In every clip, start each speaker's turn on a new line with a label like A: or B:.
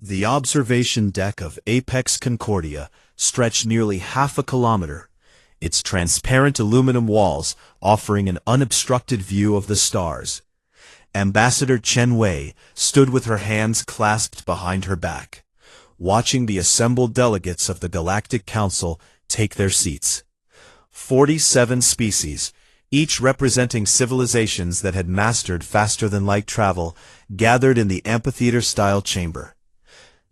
A: The observation deck of Apex Concordia stretched nearly half a kilometer, its transparent aluminum walls offering an unobstructed view of the stars. Ambassador Chen Wei stood with her hands clasped behind her back, watching the assembled delegates of the Galactic Council take their seats. 47 species, each representing civilizations that had mastered faster-than-light travel, gathered in the amphitheater-style chamber.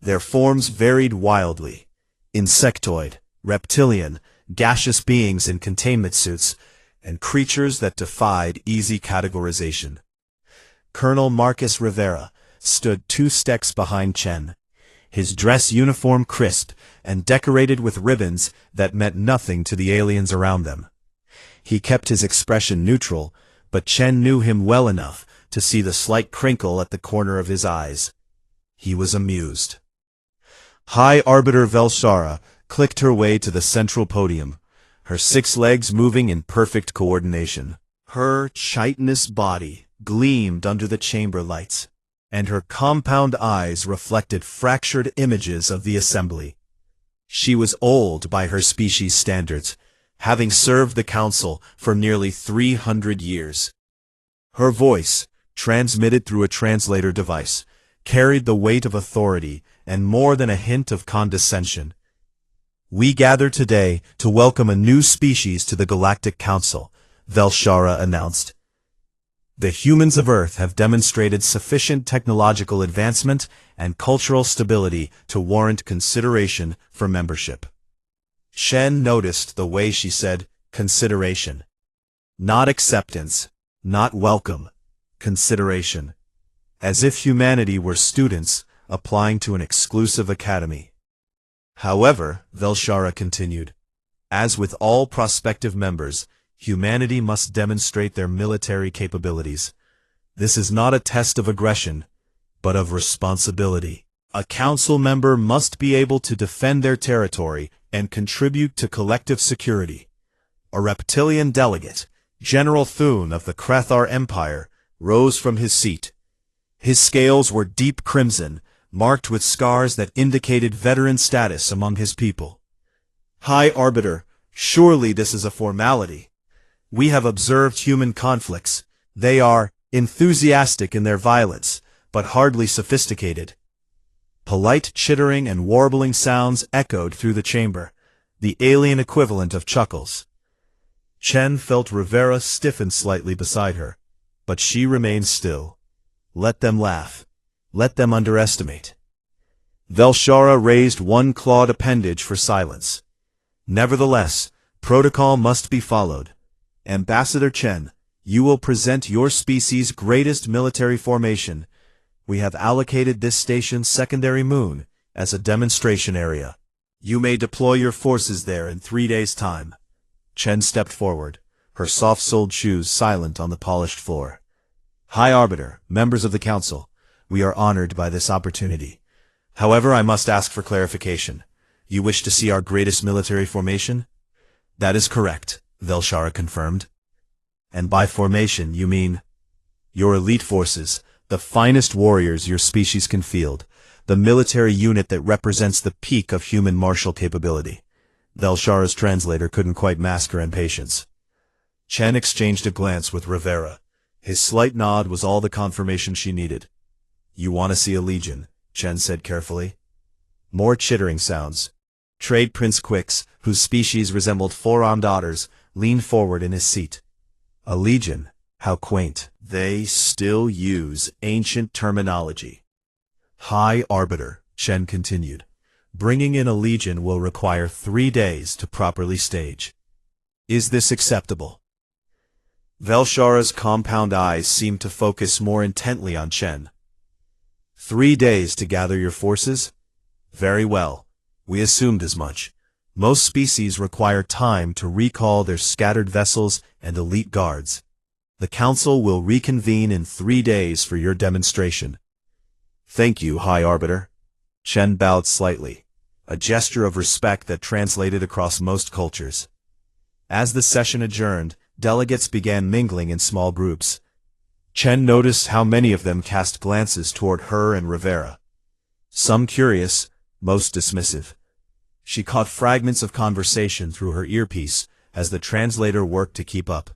A: Their forms varied wildly: insectoid, reptilian, gaseous beings in containment suits, and creatures that defied easy categorization. Colonel Marcus Rivera stood 2 steps behind Chen, his dress uniform crisp and decorated with ribbons that meant nothing to the aliens around them. He kept his expression neutral, but Chen knew him well enough to see the slight crinkle at the corner of his eyes. He was amused. High Arbiter Velshara clicked her way to the central podium, her 6 legs moving in perfect coordination. Her chitinous body gleamed under the chamber lights, and her compound eyes reflected fractured images of the assembly. She was old by her species standards, having served the council for nearly 300 years. Her voice, transmitted through a translator device, carried the weight of authority and more than a hint of condescension. "We gather today to welcome a new species to the Galactic Council," Velshara announced. "The humans of Earth have demonstrated sufficient technological advancement and cultural stability to warrant consideration for membership." Chen noticed the way she said consideration. Not acceptance, not welcome, consideration. As if humanity were students applying to an exclusive academy. However, Velshara continued, as with all prospective members, humanity must demonstrate their military capabilities. This is not a test of aggression, but of responsibility. A council member must be able to defend their territory and contribute to collective security. A reptilian delegate, General Thune of the Krathar Empire, rose from his seat. His scales were deep crimson, marked with scars that indicated veteran status among his people. "High Arbiter, surely this is a formality. We have observed human conflicts. They are enthusiastic in their violence, but hardly sophisticated." Polite chittering and warbling sounds echoed through the chamber, the alien equivalent of chuckles. Chen felt Rivera stiffen slightly beside her, but she remained still. Let them laugh. Let them underestimate. Velshara raised one clawed appendage for silence. "Nevertheless, protocol must be followed. Ambassador Chen, you will present your species' greatest military formation. We have allocated this station's secondary moon as a demonstration area. You may deploy your forces there in 3 days' time." Chen stepped forward, her soft-soled shoes silent on the polished floor. "High Arbiter, members of the Council, we are honored by this opportunity. However, I must ask for clarification. You wish to see our greatest military formation?" "That is correct," Velshara confirmed. "And by formation, you mean?" "Your elite forces, the finest warriors your species can field, the military unit that represents the peak of human martial capability." Velshara's translator couldn't quite mask her impatience. Chen exchanged a glance with Rivera. His slight nod was all the confirmation she needed. "You want to see a legion," Chen said carefully. More chittering sounds. Trade Prince Quix, whose species resembled 4-armed otters, leaned forward in his seat. "A legion? How quaint. They still use ancient terminology." "High Arbiter," Chen continued, "bringing in a legion will require 3 days to properly stage. Is this acceptable?" Velshara's compound eyes seemed to focus more intently on Chen. 3 days to gather your forces? Very well. We assumed as much. Most species require time to recall their scattered vessels and elite guards. The Council will reconvene in 3 days for your demonstration." "Thank you, High Arbiter." Chen bowed slightly, a gesture of respect that translated across most cultures. As the session adjourned, delegates began mingling in small groups. Chen noticed how many of them cast glances toward her and Rivera. some curious, most dismissive. She caught fragments of conversation through her earpiece as the translator worked to keep up.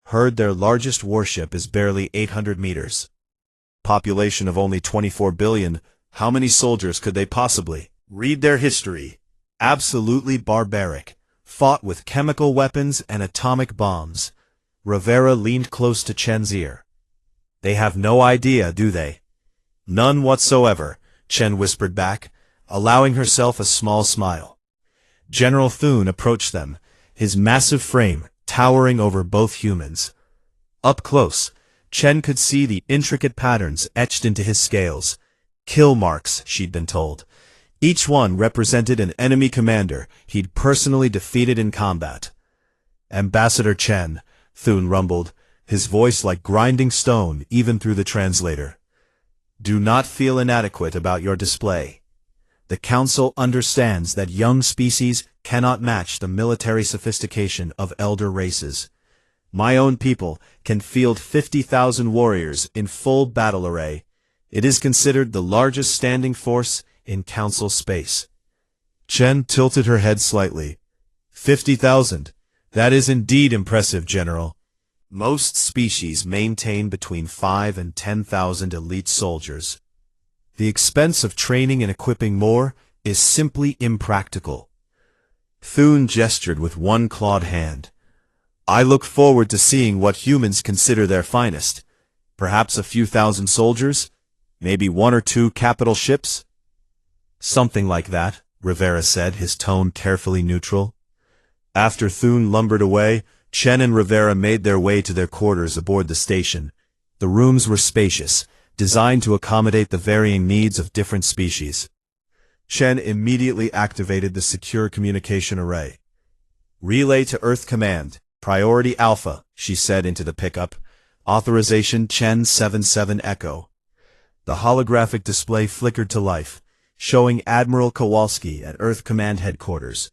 A: Heard their largest warship is barely 800 meters. Population of only 24 billion, how many soldiers could they possibly? Read their history. Absolutely barbaric. Fought with chemical weapons and atomic bombs. Rivera leaned close to Chen's ear. They have no idea, do they? None whatsoever, Chen whispered back, allowing herself a small smile. General Thune approached them, his massive frame towering over both humans. Up close, Chen could see the intricate patterns etched into his scales. Kill marks, she'd been told. Each one represented an enemy commander he'd personally defeated in combat. Ambassador Chen, Thune rumbled, his voice like grinding stone even through the translator. Do not feel inadequate about your display. The Council understands that young species cannot match the military sophistication of elder races. My own people can field 50,000 warriors in full battle array. It is considered the largest standing force in Council space. Chen tilted her head slightly. 50,000. That is indeed impressive, General. Most species maintain between 5 and 10,000 elite soldiers. The expense of training and equipping more is simply impractical. Thune gestured with one clawed hand. I look forward to seeing what humans consider their finest. Perhaps a few thousand soldiers? Maybe 1 or 2 capital ships? Something like that, Rivera said, his tone carefully neutral. After Thune lumbered away, Chen and Rivera made their way to their quarters aboard the station. The rooms were spacious, designed to accommodate the varying needs of different species. Chen immediately activated the secure communication array. Relay to Earth Command, Priority Alpha, she said into the pickup. Authorization Chen 77 Echo. The holographic display flickered to life, showing Admiral Kowalski at Earth Command Headquarters.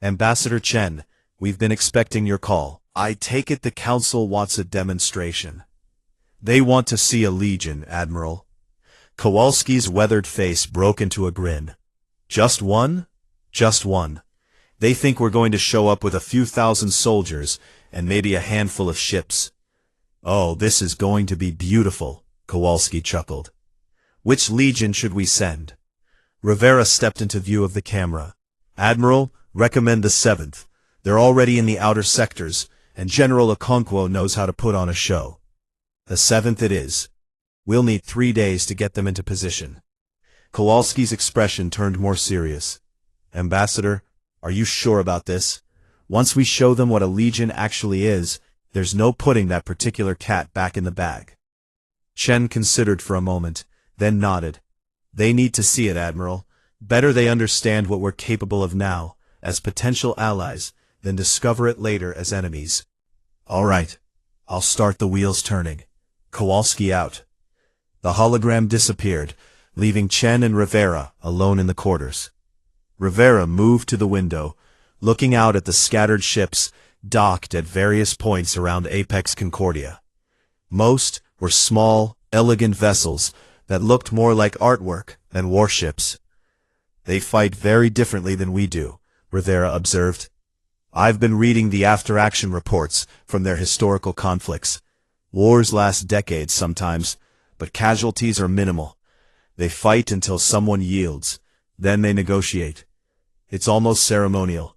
A: Ambassador Chen, we've been expecting your call. I take it the Council wants a demonstration. They want to see a legion, Admiral. Kowalski's weathered face broke into a grin. Just one? Just one. They think we're going to show up with a few thousand soldiers and maybe a handful of ships. Oh, this is going to be beautiful, Kowalski chuckled. Which legion should we send? Rivera stepped into view of the camera. Admiral, recommend the 7th. They're already in the outer sectors, and General Okonkwo knows how to put on a show. The 7th it is. We'll need 3 days to get them into position. Kowalski's expression turned more serious. Ambassador, are you sure about this? Once we show them what a legion actually is, there's no putting that particular cat back in the bag. Chen considered for a moment, then nodded. They need to see it, Admiral. Better they understand what we're capable of now, as potential allies, than discover it later as enemies. All right. I'll start the wheels turning. Kowalski out. The hologram disappeared, leaving Chen and Rivera alone in the quarters. Rivera moved to the window, looking out at the scattered ships docked at various points around Apex Concordia. Most were small, elegant vessels that looked more like artwork than warships. They fight very differently than we do, Rivera observed. I've been reading the after-action reports from their historical conflicts. Wars last decades sometimes, but casualties are minimal. They fight until someone yields, then they negotiate. It's almost ceremonial.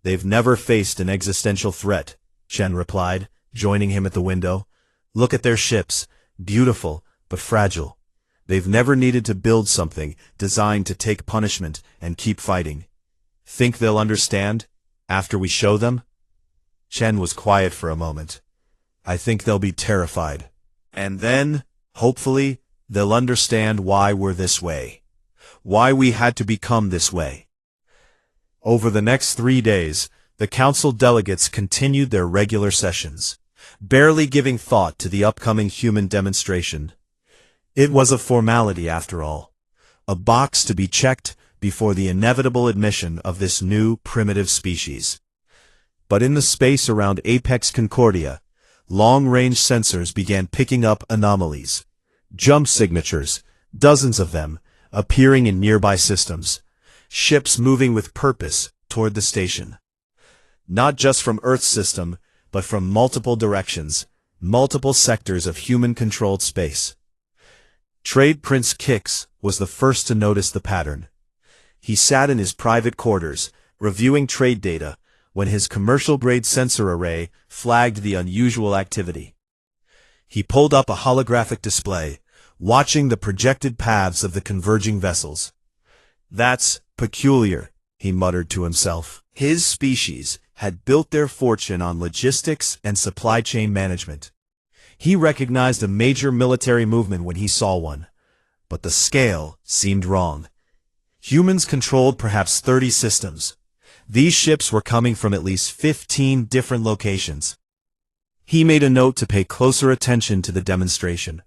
A: They've never faced an existential threat, Chen replied, joining him at the window. Look at their ships, beautiful but fragile. They've never needed to build something designed to take punishment and keep fighting. Think they'll understand after we show them? Chen was quiet for a moment. I think they'll be terrified. And then, hopefully, they'll understand why we're this way. Why we had to become this way. Over the next 3 days, the Council delegates continued their regular sessions, barely giving thought to the upcoming human demonstration. It was a formality, after all. A box to be checked before the inevitable admission of this new, primitive species. But in the space around Apex Concordia, long-range sensors began picking up anomalies. Jump signatures, dozens of them, appearing in nearby systems, ships moving with purpose toward the station. Not just from Earth's system, but from multiple directions, multiple sectors of human-controlled space. Trade Prince Kix was the first to notice the pattern. He sat in his private quarters, reviewing trade data, when his commercial-grade sensor array flagged the unusual activity. He pulled up a holographic display, watching the projected paths of the converging vessels. "That's peculiar," he muttered to himself. His species had built their fortune on logistics and supply chain management. He recognized a major military movement when he saw one, but the scale seemed wrong. Humans controlled perhaps 30 systems. These ships were coming from at least 15 different locations. He made a note to pay closer attention to the demonstration.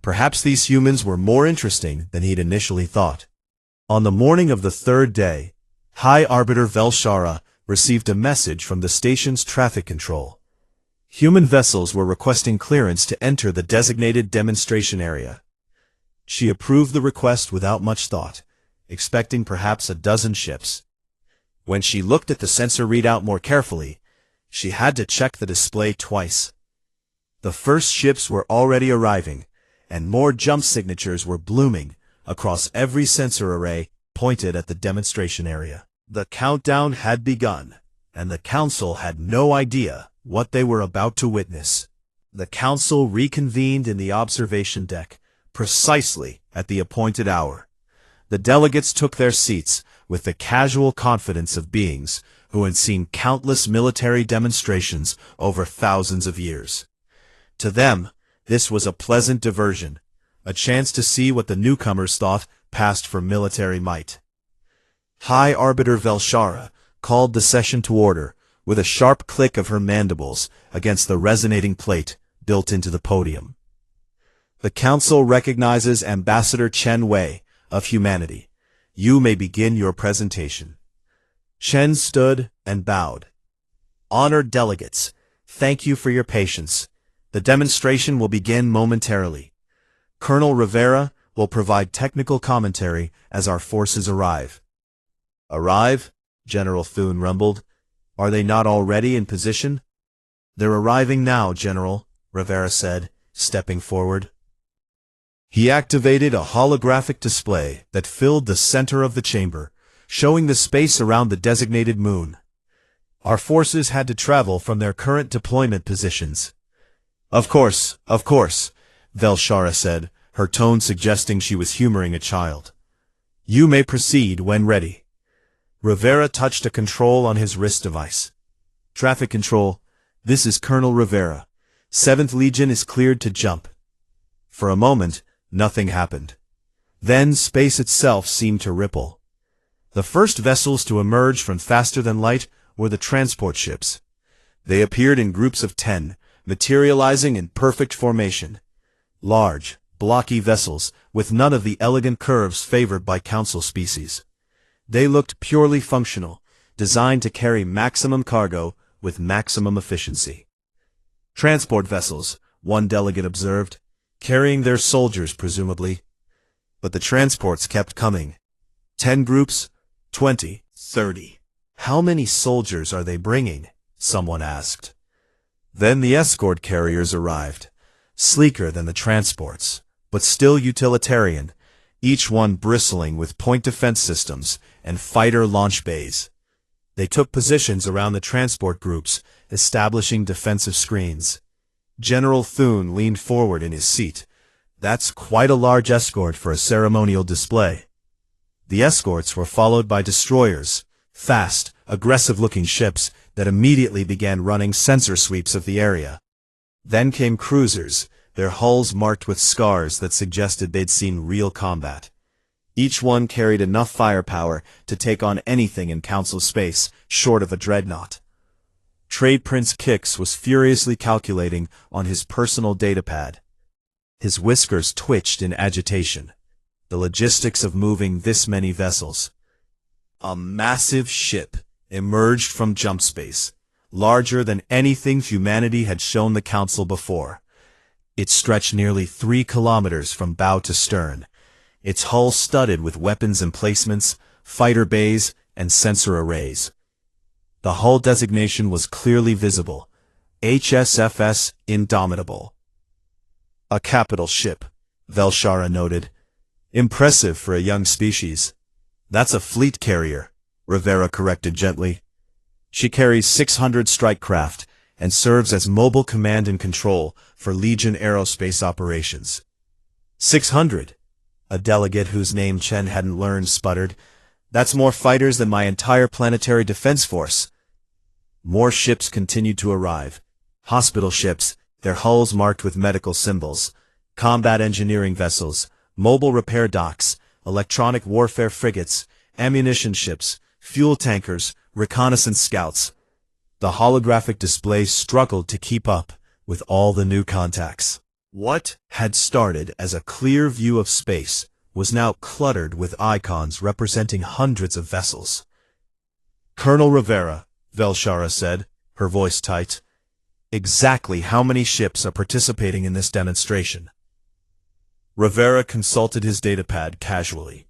A: Perhaps these humans were more interesting than he'd initially thought. On the morning of the third day, High Arbiter Velshara received a message from the station's traffic control. Human vessels were requesting clearance to enter the designated demonstration area. She approved the request without much thought, expecting perhaps a dozen ships. When she looked at the sensor readout more carefully, she had to check the display twice. The first ships were already arriving, and more jump signatures were blooming across every sensor array pointed at the demonstration area. The countdown had begun, and the Council had no idea what they were about to witness. The Council reconvened in the observation deck precisely at the appointed hour. The delegates took their seats with the casual confidence of beings who had seen countless military demonstrations over thousands of years. To them, this was a pleasant diversion, a chance to see what the newcomers thought passed for military might. High Arbiter Velshara called the session to order with a sharp click of her mandibles against the resonating plate built into the podium. The Council recognizes Ambassador Chen Wei of humanity. You may begin your presentation. Chen stood and bowed. Honored delegates, thank you for your patience. The demonstration will begin momentarily. Colonel Rivera will provide technical commentary as our forces arrive. Arrive? General Thune rumbled. Are they not already in position? They're arriving now, General, Rivera said, stepping forward. He activated a holographic display that filled the center of the chamber, showing the space around the designated moon. Our forces had to travel from their current deployment positions. Of course, Velshara said, her tone suggesting she was humoring a child. You may proceed when ready. Rivera touched a control on his wrist device. Traffic control, this is Colonel Rivera. 7th Legion is cleared to jump. For a moment, nothing happened. Then space itself seemed to ripple. The first vessels to emerge from faster than light were the transport ships. They appeared in groups of 10, materializing in perfect formation. Large, blocky vessels with none of the elegant curves favored by Council species. They looked purely functional, designed to carry maximum cargo with maximum efficiency. Transport vessels, one delegate observed, carrying their soldiers presumably. But the transports kept coming. 10 groups, 20, 30. How many soldiers are they bringing? Someone asked. Then the escort carriers arrived, sleeker than the transports, but still utilitarian, each one bristling with point defense systems and fighter launch bays. They took positions around the transport groups, establishing defensive screens. General Thune leaned forward in his seat. That's quite a large escort for a ceremonial display. The escorts were followed by destroyers, fast, aggressive-looking ships that immediately began running sensor sweeps of the area. Then came cruisers, their hulls marked with scars that suggested they'd seen real combat. Each one carried enough firepower to take on anything in Council space, short of a dreadnought. Trade Prince Kix was furiously calculating on his personal datapad. His whiskers twitched in agitation. The logistics of moving this many vessels. A massive ship emerged from jump space, larger than anything humanity had shown the Council before. It stretched nearly 3 kilometers from bow to stern, its hull studded with weapons emplacements, fighter bays, and sensor arrays. The hull designation was clearly visible: HSFS Indomitable. A capital ship, Velshara noted. Impressive for a young species. That's a fleet carrier, Rivera corrected gently. She carries 600 strike craft and serves as mobile command and control for Legion aerospace operations. 600? A delegate whose name Chen hadn't learned sputtered. That's more fighters than my entire planetary defense force. More ships continued to arrive. Hospital ships, their hulls marked with medical symbols, combat engineering vessels, mobile repair docks, electronic warfare frigates, ammunition ships, fuel tankers, reconnaissance scouts. The holographic display struggled to keep up with all the new contacts. What had started as a clear view of space was now cluttered with icons representing hundreds of vessels. Colonel Rivera, Velshara said, her voice tight. Exactly how many ships are participating in this demonstration? Rivera consulted his datapad casually.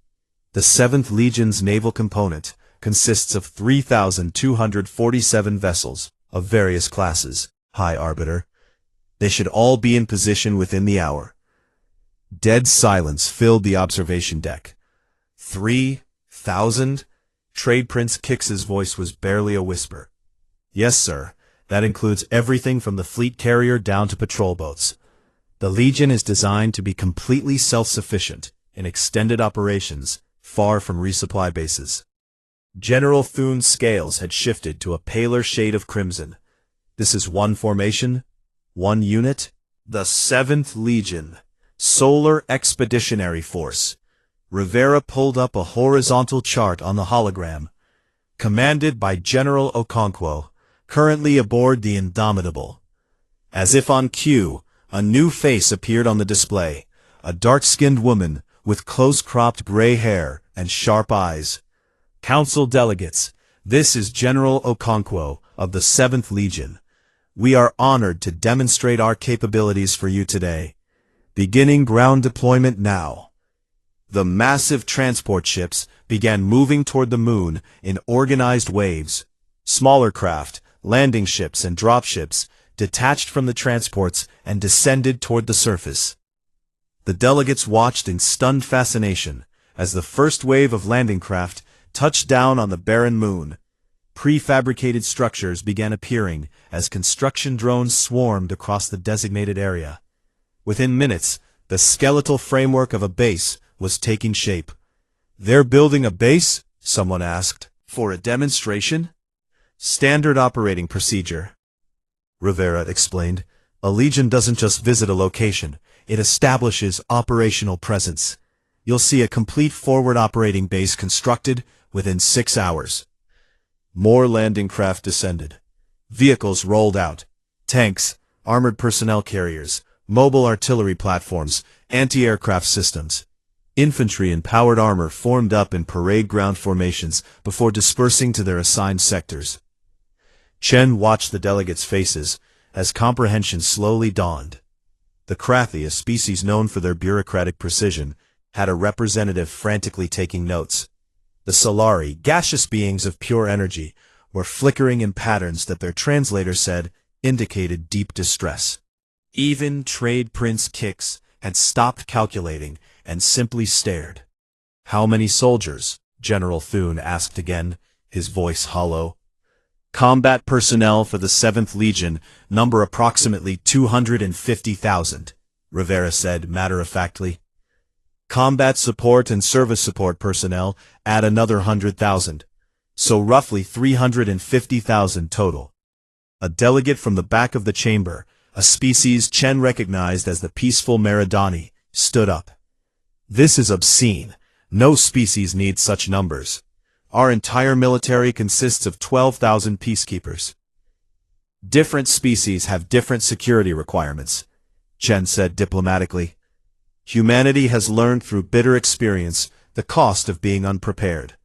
A: The 7th Legion's naval component consists of 3,247 vessels of various classes, High Arbiter. They should all be in position within the hour. Dead silence filled the observation deck. 3,000? Trade Prince Kix's voice was barely a whisper. Yes, sir. That includes everything from the fleet carrier down to patrol boats. The Legion is designed to be completely self-sufficient in extended operations, far from resupply bases. General Thune's scales had shifted to a paler shade of crimson. This is one formation, one unit, the 7th Legion, Solar Expeditionary Force. Rivera pulled up a horizontal chart on the hologram. Commanded by General Okonkwo, currently aboard the Indomitable. As if on cue, a new face appeared on the display, a dark-skinned woman with close-cropped gray hair and sharp eyes. Council delegates, this is General Okonkwo of the 7th Legion. We are honored to demonstrate our capabilities for you today. Beginning ground deployment now. The massive transport ships began moving toward the moon in organized waves. Smaller craft, landing ships and dropships, detached from the transports and descended toward the surface. The delegates watched in stunned fascination as the first wave of landing craft touched down on the barren moon. Prefabricated structures began appearing as construction drones swarmed across the designated area. Within minutes, the skeletal framework of a base was taking shape. They're building a base? Someone asked. For a demonstration? Standard operating procedure. Rivera explained. A Legion doesn't just visit a location, it establishes operational presence. You'll see a complete forward operating base constructed within 6 hours. More landing craft descended. Vehicles rolled out. Tanks, armored personnel carriers, mobile artillery platforms, anti-aircraft systems. Infantry and powered armor formed up in parade ground formations before dispersing to their assigned sectors. Chen watched the delegates' faces as comprehension slowly dawned. The Krathi, a species known for their bureaucratic precision, had a representative frantically taking notes. The Solari, gaseous beings of pure energy, were flickering in patterns that their translator said indicated deep distress. Even Trade Prince Kix had stopped calculating and simply stared. How many soldiers? General Thune asked again, his voice hollow. Combat personnel for the 7th Legion number approximately 250,000, Rivera said matter-of-factly. Combat support and service support personnel add another 100,000, so roughly 350,000 total. A delegate from the back of the chamber, a species Chen recognized as the peaceful Meridani, stood up. This is obscene. No species needs such numbers. Our entire military consists of 12,000 peacekeepers. Different species have different security requirements, Chen said diplomatically. Humanity has learned through bitter experience the cost of being unprepared.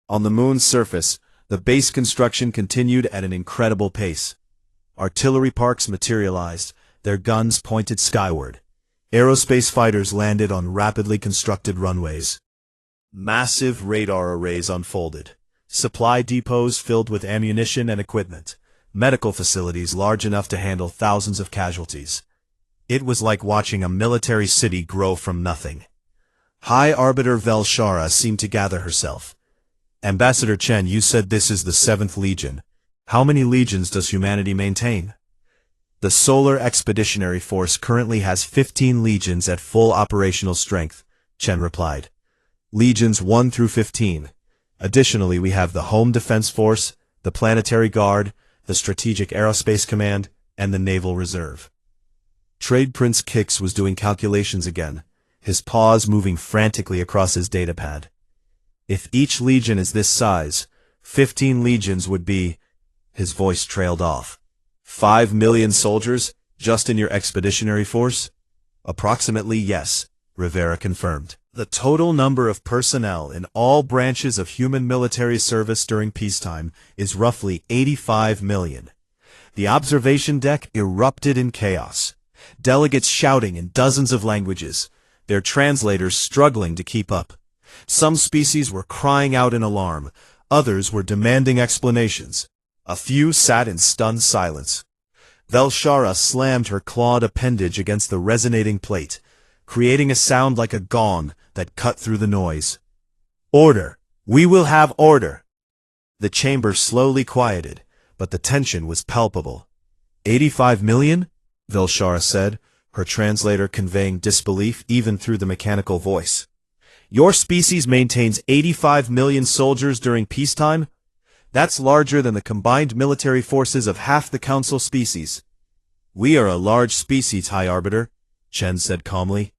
A: On the moon's surface, the base construction continued at an incredible pace. Artillery parks materialized, their guns pointed skyward. Aerospace fighters landed on rapidly constructed runways. Massive radar arrays unfolded. Supply depots filled with ammunition and equipment. Medical facilities large enough to handle thousands of casualties. It was like watching a military city grow from nothing. High Arbiter Velshara seemed to gather herself. Ambassador Chen, you said this is the 7th Legion. How many legions does humanity maintain? The Solar Expeditionary Force currently has 15 legions at full operational strength, Chen replied. Legions 1 through 15. Additionally, we have the Home Defense Force, the Planetary Guard, the Strategic Aerospace Command, and the Naval Reserve. Trade Prince Kix was doing calculations again, his paws moving frantically across his datapad. If each legion is this size, 15 legions would be... His voice trailed off. 5 million soldiers, just in your expeditionary force? Approximately, yes, Rivera confirmed. The total number of personnel in all branches of human military service during peacetime is roughly 85 million. The observation deck erupted in chaos. Delegates shouting in dozens of languages, their translators struggling to keep up. Some species were crying out in alarm, others were demanding explanations. A few sat in stunned silence. Velshara slammed her clawed appendage against the resonating plate, creating a sound like a gong that cut through the noise. Order! We will have order! The chamber slowly quieted, but the tension was palpable. 85 million? Velshara said, her translator conveying disbelief even through the mechanical voice. Your species maintains 85 million soldiers during peacetime? That's larger than the combined military forces of half the Council species. We are a large species, High Arbiter, Chen said calmly.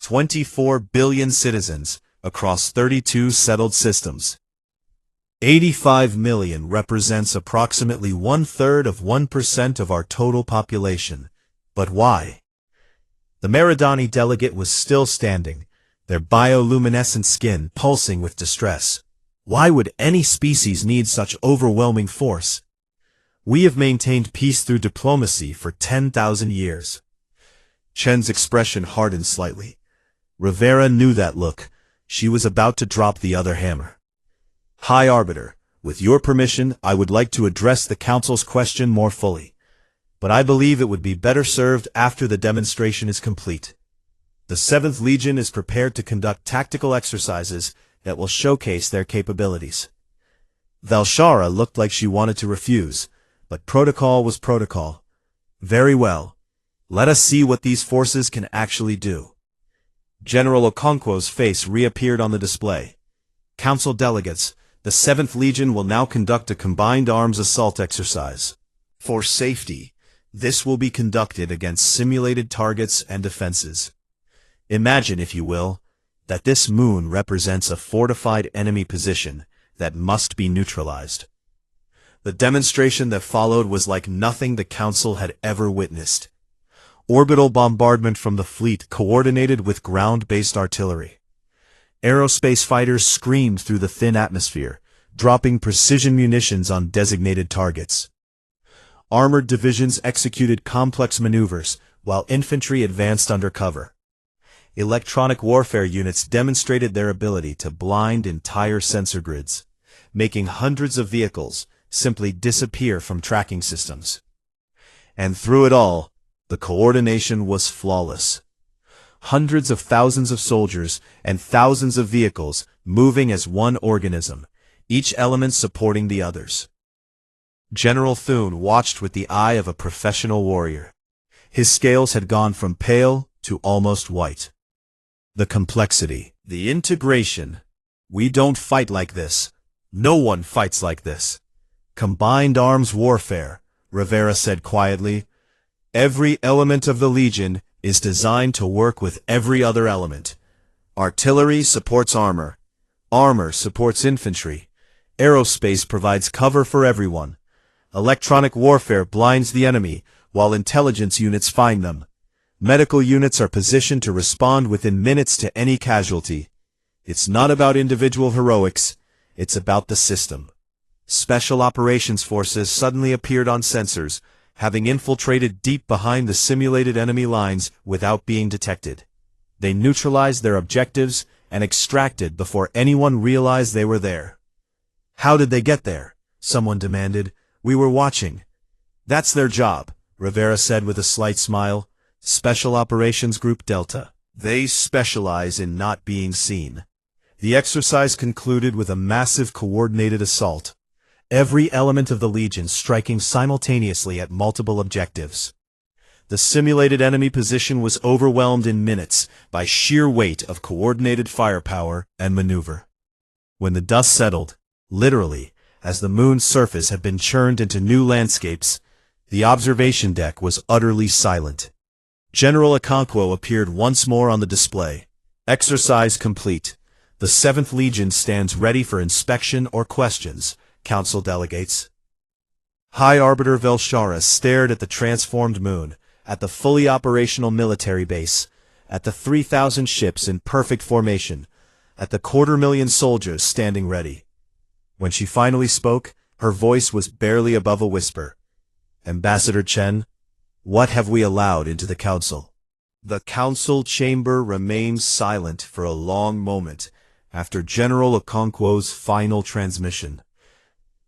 A: 24 billion citizens, across 32 settled systems. 85 million represents approximately 1/3 of 1% of our total population. But why? The Meridani delegate was still standing, their bioluminescent skin pulsing with distress. Why would any species need such overwhelming force? We have maintained peace through diplomacy for 10,000 years. Chen's expression hardened slightly. Rivera knew that look. She was about to drop the other hammer. High Arbiter, with your permission, I would like to address the Council's question more fully. But I believe it would be better served after the demonstration is complete. The 7th Legion is prepared to conduct tactical exercises that will showcase their capabilities. Velshara looked like she wanted to refuse, but protocol was protocol. Very well. Let us see what these forces can actually do. General Okonkwo's face reappeared on the display. Council delegates, the 7th Legion will now conduct a combined arms assault exercise. For safety, this will be conducted against simulated targets and defenses. Imagine, if you will, that this moon represents a fortified enemy position that must be neutralized. The demonstration that followed was like nothing the Council had ever witnessed. Orbital bombardment from the fleet coordinated with ground-based artillery. Aerospace fighters screamed through the thin atmosphere, dropping precision munitions on designated targets. Armored divisions executed complex maneuvers, while infantry advanced under cover. Electronic warfare units demonstrated their ability to blind entire sensor grids, making hundreds of vehicles simply disappear from tracking systems. And through it all, the coordination was flawless. Hundreds of thousands of soldiers and thousands of vehicles moving as one organism, each element supporting the others. General Thune watched with the eye of a professional warrior. His scales had gone from pale to almost white. The complexity, the integration. We don't fight like this. No one fights like this. Combined arms warfare, Rivera said quietly. Every element of the Legion is designed to work with every other element. Artillery supports armor. Armor supports infantry. Aerospace provides cover for everyone. Electronic warfare blinds the enemy, while intelligence units find them. Medical units are positioned to respond within minutes to any casualty. It's not about individual heroics, it's about the system. Special operations forces suddenly appeared on sensors, having infiltrated deep behind the simulated enemy lines without being detected. They neutralized their objectives and extracted before anyone realized they were there. "How did they get there?" someone demanded. "We were watching." "That's their job," Rivera said with a slight smile. "Special Operations Group Delta. They specialize in not being seen." The exercise concluded with a massive coordinated assault, every element of the Legion striking simultaneously at multiple objectives. The simulated enemy position was overwhelmed in minutes by sheer weight of coordinated firepower and maneuver. When the dust settled, literally, as the moon's surface had been churned into new landscapes, the observation deck was utterly silent. General Okonkwo appeared once more on the display. "Exercise complete. The 7th Legion stands ready for inspection or questions, Council delegates." High Arbiter Velsharis stared at the transformed moon, at the fully operational military base, at the 3,000 ships in perfect formation, at the 250,000 soldiers standing ready. When she finally spoke, her voice was barely above a whisper. "Ambassador Chen, what have we allowed into the Council?" The Council chamber remained silent for a long moment after General Okonkwo's final transmission.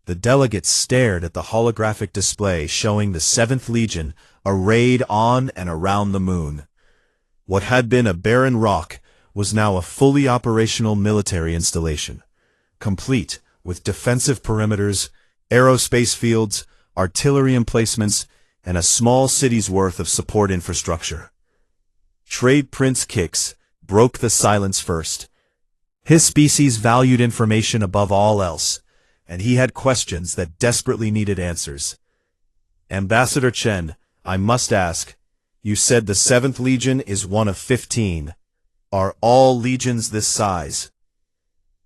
A: The delegates stared at the holographic display showing the 7th Legion arrayed on and around the moon. What had been a barren rock was now a fully operational military installation, complete with defensive perimeters, aerospace fields, artillery emplacements, and a small city's worth of support infrastructure. Trade Prince Kix broke the silence first. His species valued information above all else, and he had questions that desperately needed answers. "Ambassador Chen, I must ask, you said the 7th Legion is one of 15. Are all legions this size?"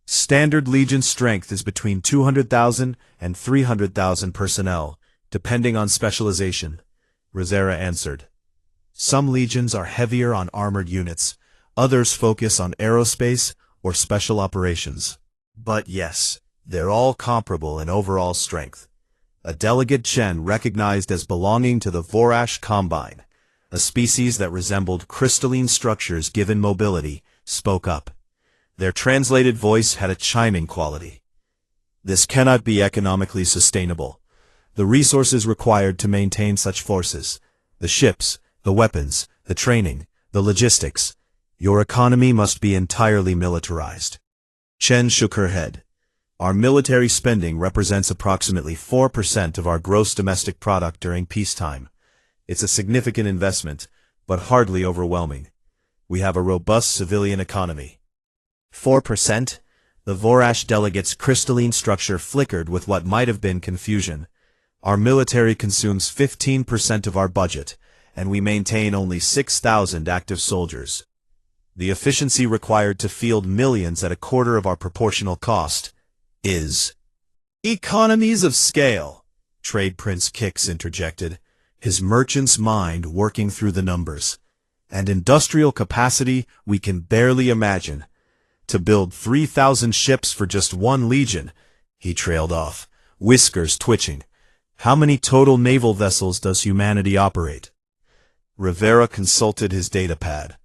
A: "Standard Legion strength is between 200,000 and 300,000 personnel, depending on specialization," Rivera answered. "Some legions are heavier on armored units, others focus on aerospace or special operations. But yes, they're all comparable in overall strength." A delegate Chen recognized as belonging to the Vorash Combine, a species that resembled crystalline structures given mobility, spoke up. Their translated voice had a chiming quality. "This cannot be economically sustainable. The resources required to maintain such forces, the ships, the weapons, the training, the logistics, your economy must be entirely militarized." Chen shook her head. "Our military spending represents approximately 4% of our gross domestic product during peacetime. It's a significant investment, but hardly overwhelming. We have a robust civilian economy." 4%? The Vorash delegate's crystalline structure flickered with what might have been confusion. "Our military consumes 15% of our budget, and we maintain only 6,000 active soldiers. The efficiency required to field millions at a quarter of our proportional cost is economies of scale," Trade Prince Kix interjected, his merchant's mind working through the numbers. "And industrial capacity we can barely imagine. To build 3,000 ships for just one legion," he trailed off, whiskers twitching. "How many total naval vessels does humanity operate?" Rivera consulted his datapad.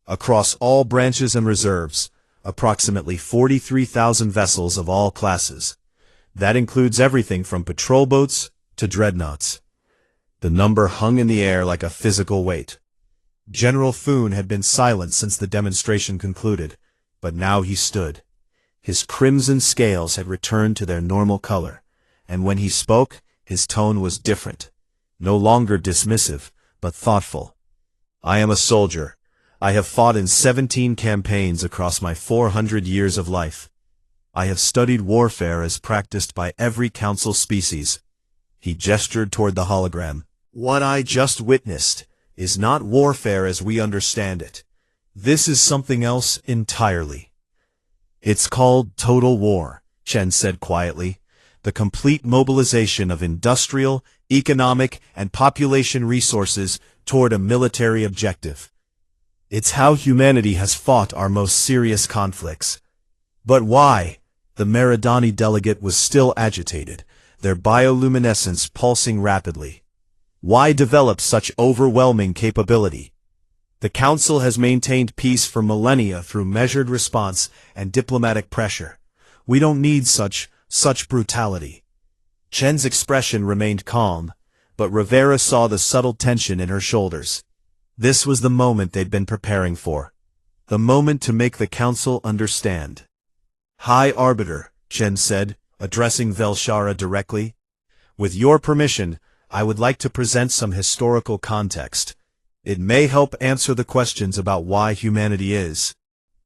A: "Across all branches and reserves, approximately 43,000 vessels of all classes. That includes everything from patrol boats to dreadnoughts." The number hung in the air like a physical weight. General Foon had been silent since the demonstration concluded, but now he stood. His crimson scales had returned to their normal color, and when he spoke, his tone was different, no longer dismissive, but thoughtful. "I am a soldier. I have fought in 17 campaigns across my 400 years of life. I have studied warfare as practiced by every council species." He gestured toward the hologram. "What I just witnessed is not warfare as we understand it. This is something else entirely." "It's called total war," Chen said quietly. "The complete mobilization of industrial, economic, and population resources toward a military objective. It's how humanity has fought our most serious conflicts." "But why?" The Meridani delegate was still agitated, their bioluminescence pulsing rapidly. Why develop such overwhelming capability? The Council has maintained peace for millennia through measured response and diplomatic pressure. We don't need such brutality. Chen's expression remained calm, but Rivera saw the subtle tension in her shoulders. This was the moment they'd been preparing for. The moment to make the Council understand. High Arbiter, Chen said, addressing Velshara directly. With your permission, I would like to present some historical context. It may help answer the questions about why humanity is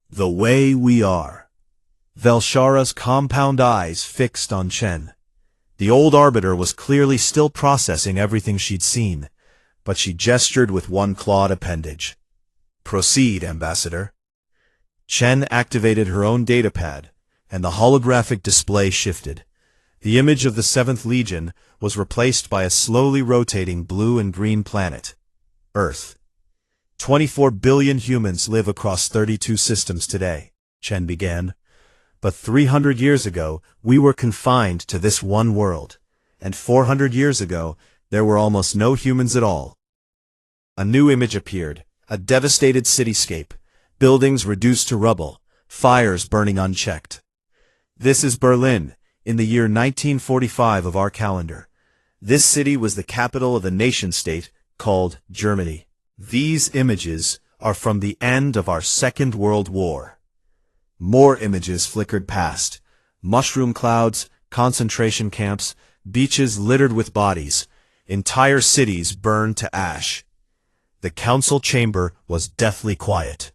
A: the way we are. Velshara's compound eyes fixed on Chen. The old Arbiter was clearly still processing everything she'd seen, but she gestured with one clawed appendage. Proceed, Ambassador. Chen activated her own datapad, and the holographic display shifted. The image of the 7th Legion was replaced by a slowly rotating blue and green planet, Earth. 24 billion humans live across 32 systems today, Chen began. But 300 years ago, we were confined to this one world, and 400 years ago, there were almost no humans at all. A new image appeared, a devastated cityscape, buildings reduced to rubble, fires burning unchecked. This is Berlin, in the year 1945 of our calendar. This city was the capital of a nation-state called Germany. These images are from the end of our Second World War. More images flickered past. Mushroom clouds, concentration camps, beaches littered with bodies, entire cities burned to ash. The council chamber was deathly quiet.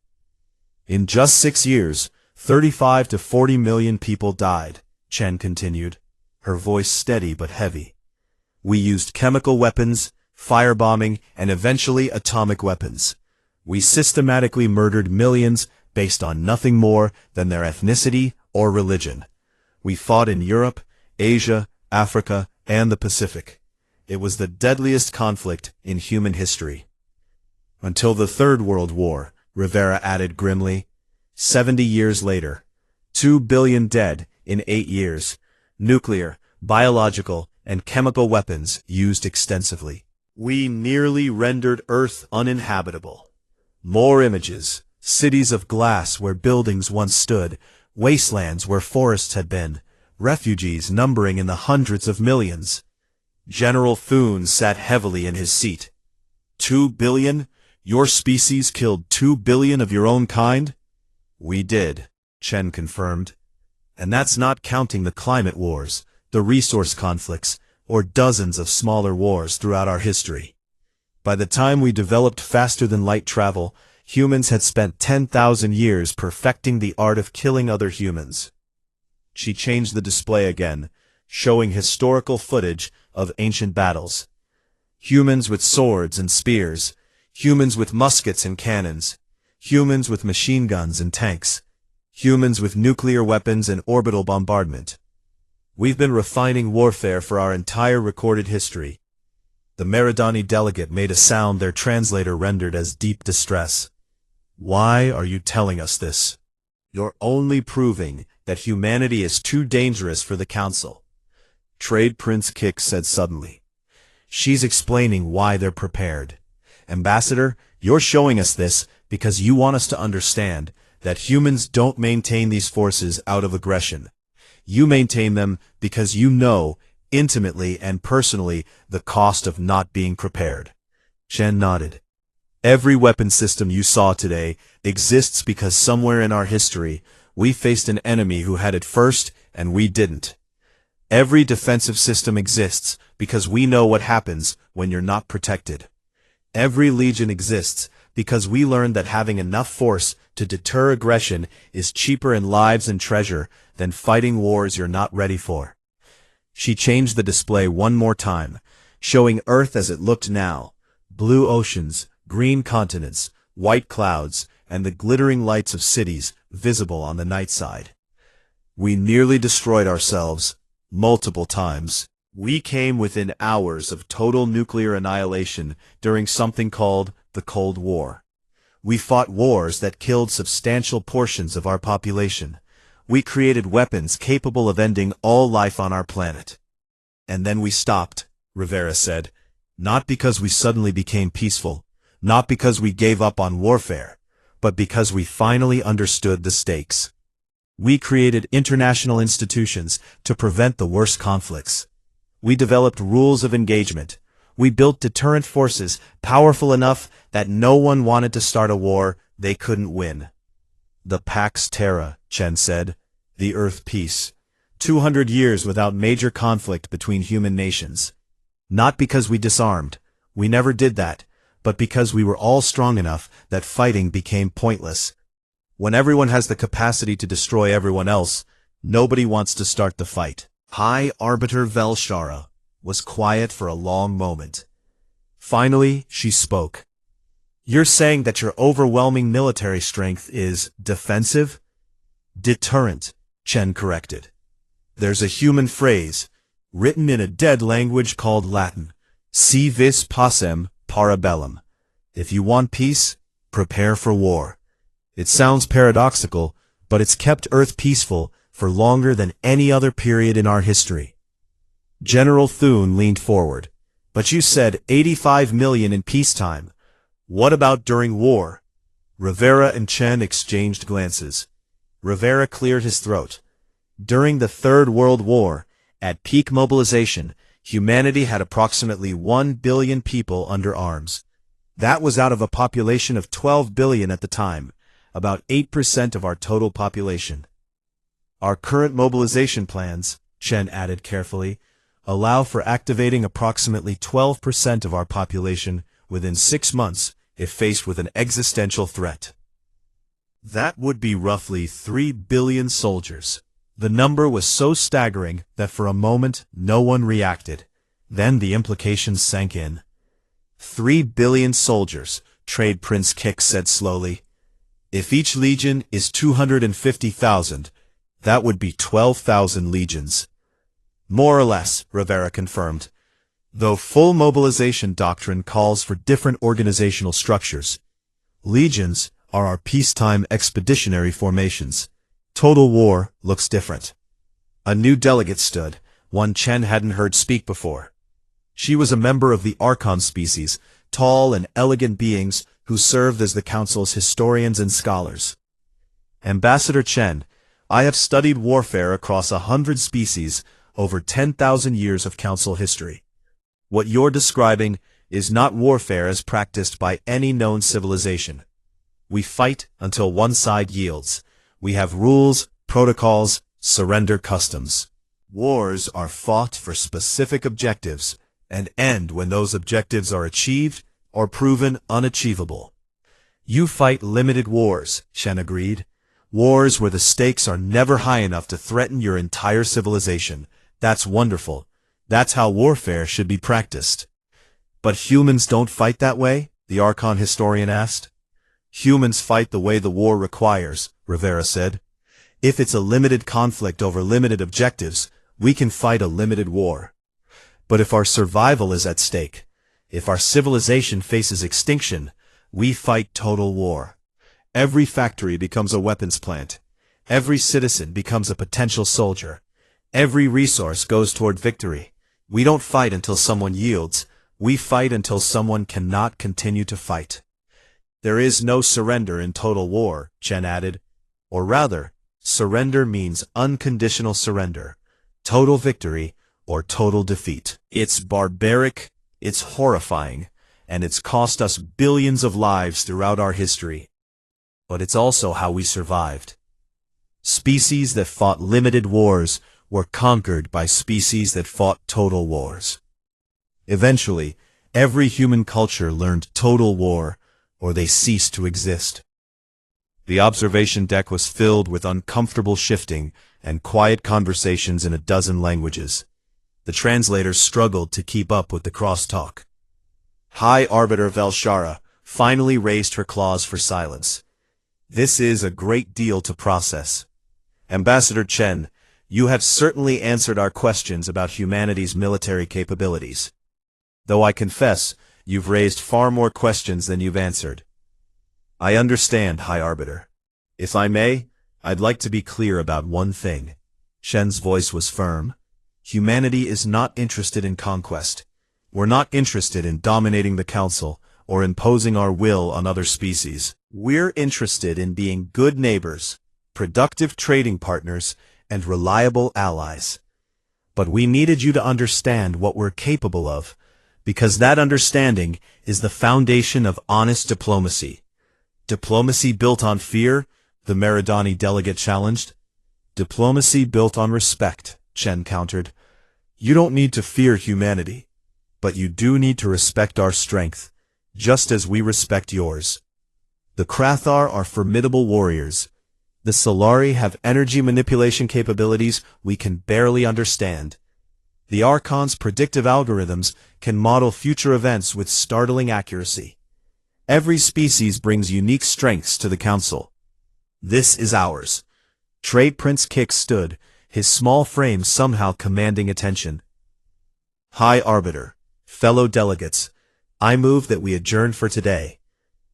A: In just 6 years, 35 to 40 million people died, Chen continued, her voice steady but heavy. We used chemical weapons, firebombing, and eventually atomic weapons. We systematically murdered millions based on nothing more than their ethnicity or religion. We fought in Europe, Asia, Africa, and the Pacific. It was the deadliest conflict in human history. Until the Third World War, Rivera added grimly. 70 years later. 2 billion dead in 8 years. Nuclear, biological, and chemical weapons used extensively. We nearly rendered Earth uninhabitable. More images. Cities of glass where buildings once stood, wastelands where forests had been, refugees numbering in the hundreds of millions. General Thune sat heavily in his seat. 2 billion? Your species killed 2 billion of your own kind? We did, Chen confirmed. And that's not counting the climate wars, the resource conflicts, or dozens of smaller wars throughout our history. By the time we developed faster-than-light travel, humans had spent 10,000 years perfecting the art of killing other humans. She changed the display again, showing historical footage of ancient battles. Humans with swords and spears, humans with muskets and cannons, humans with machine guns and tanks, humans with nuclear weapons and orbital bombardment. We've been refining warfare for our entire recorded history. The Meridani delegate made a sound their translator rendered as deep distress. Why are you telling us this? You're only proving that humanity is too dangerous for the Council. Trade Prince Kick said suddenly. She's explaining why they're prepared. Ambassador, you're showing us this because you want us to understand that humans don't maintain these forces out of aggression. You maintain them because you know, intimately and personally, the cost of not being prepared. Chen nodded. Every weapon system you saw today exists because somewhere in our history, we faced an enemy who had it first and we didn't. Every defensive system exists because we know what happens when you're not protected. Every legion exists because we learned that having enough force to deter aggression is cheaper in lives and treasure than fighting wars you're not ready for. She changed the display one more time, showing Earth as it looked now. Blue oceans, green continents, white clouds, and the glittering lights of cities visible on the night side. We nearly destroyed ourselves, multiple times. We came within hours of total nuclear annihilation during something called the Cold War. We fought wars that killed substantial portions of our population. We created weapons capable of ending all life on our planet. And then we stopped, Rivera said. Not because we suddenly became peaceful, not because we gave up on warfare, but because we finally understood the stakes. We created international institutions to prevent the worst conflicts. We developed rules of engagement. We built deterrent forces powerful enough that no one wanted to start a war they couldn't win. The Pax Terra, Chen said. The Earth Peace. 200 years without major conflict between human nations. Not because we disarmed. We never did that. But because we were all strong enough that fighting became pointless. When everyone has the capacity to destroy everyone else, nobody wants to start the fight. High Arbiter Velshara was quiet for a long moment. Finally, she spoke. You're saying that your overwhelming military strength is defensive? Deterrent, Chen corrected. There's a human phrase, written in a dead language called Latin. Si vis pacem, para bellum. If you want peace, prepare for war. It sounds paradoxical, but it's kept Earth peaceful for longer than any other period in our history. General Thune leaned forward. But you said 85 million in peacetime. What about during war? Rivera and Chen exchanged glances. Rivera cleared his throat. During the Third World War, at peak mobilization, humanity had approximately 1 billion people under arms. That was out of a population of 12 billion at the time, about 8% of our total population. Our current mobilization plans, Chen added carefully, allow for activating approximately 12% of our population within 6 months if faced with an existential threat. That would be roughly 3 billion soldiers. The number was so staggering that for a moment no one reacted. Then the implications sank in. 3 billion soldiers, Trade Prince Kick said slowly. If each legion is 250,000, that would be 12,000 legions. More or less, Rivera confirmed. Though full mobilization doctrine calls for different organizational structures. Legions are our peacetime expeditionary formations. Total war looks different. A new delegate stood, one Chen hadn't heard speak before. She was a member of the Archon species, tall and elegant beings who served as the Council's historians and scholars. Ambassador Chen, I have studied warfare across 100 species over 10,000 years of Council history. What you're describing is not warfare as practiced by any known civilization. We fight until one side yields. We have rules, protocols, surrender customs. Wars are fought for specific objectives and end when those objectives are achieved or proven unachievable. You fight limited wars, Shen agreed. Wars where the stakes are never high enough to threaten your entire civilization. That's wonderful. That's how warfare should be practiced. But humans don't fight that way? The Archon historian asked. Humans fight the way the war requires, Rivera said. If it's a limited conflict over limited objectives, we can fight a limited war. But if our survival is at stake, if our civilization faces extinction, we fight total war. Every factory becomes a weapons plant. Every citizen becomes a potential soldier. Every resource goes toward victory. We don't fight until someone yields. We fight until someone cannot continue to fight. There is no surrender in total war, Chen added. Or rather, surrender means unconditional surrender, total victory, or total defeat. It's barbaric, it's horrifying, and it's cost us billions of lives throughout our history. But it's also how we survived. Species that fought limited wars were conquered by species that fought total wars. Eventually, every human culture learned total war, or they ceased to exist. The observation deck was filled with uncomfortable shifting and quiet conversations in a dozen languages. The translators struggled to keep up with the crosstalk. High Arbiter Velshara finally raised her claws for silence. This is a great deal to process. Ambassador Chen, you have certainly answered our questions about humanity's military capabilities. Though I confess, you've raised far more questions than you've answered. I understand, High Arbiter. If I may, I'd like to be clear about one thing. Shen's voice was firm. Humanity is not interested in conquest. We're not interested in dominating the council or imposing our will on other species. We're interested in being good neighbors, productive trading partners, and reliable allies. But we needed you to understand what we're capable of, because that understanding is the foundation of honest diplomacy. Diplomacy built on fear, the Meridani delegate challenged. Diplomacy built on respect, Chen countered. You don't need to fear humanity, but you do need to respect our strength, just as we respect yours. The Krathar are formidable warriors. The Solari have energy manipulation capabilities we can barely understand. The Archon's predictive algorithms can model future events with startling accuracy. Every species brings unique strengths to the Council. This is ours. Trade Prince Kix stood, his small frame somehow commanding attention. High Arbiter, fellow delegates, I move that we adjourn for today.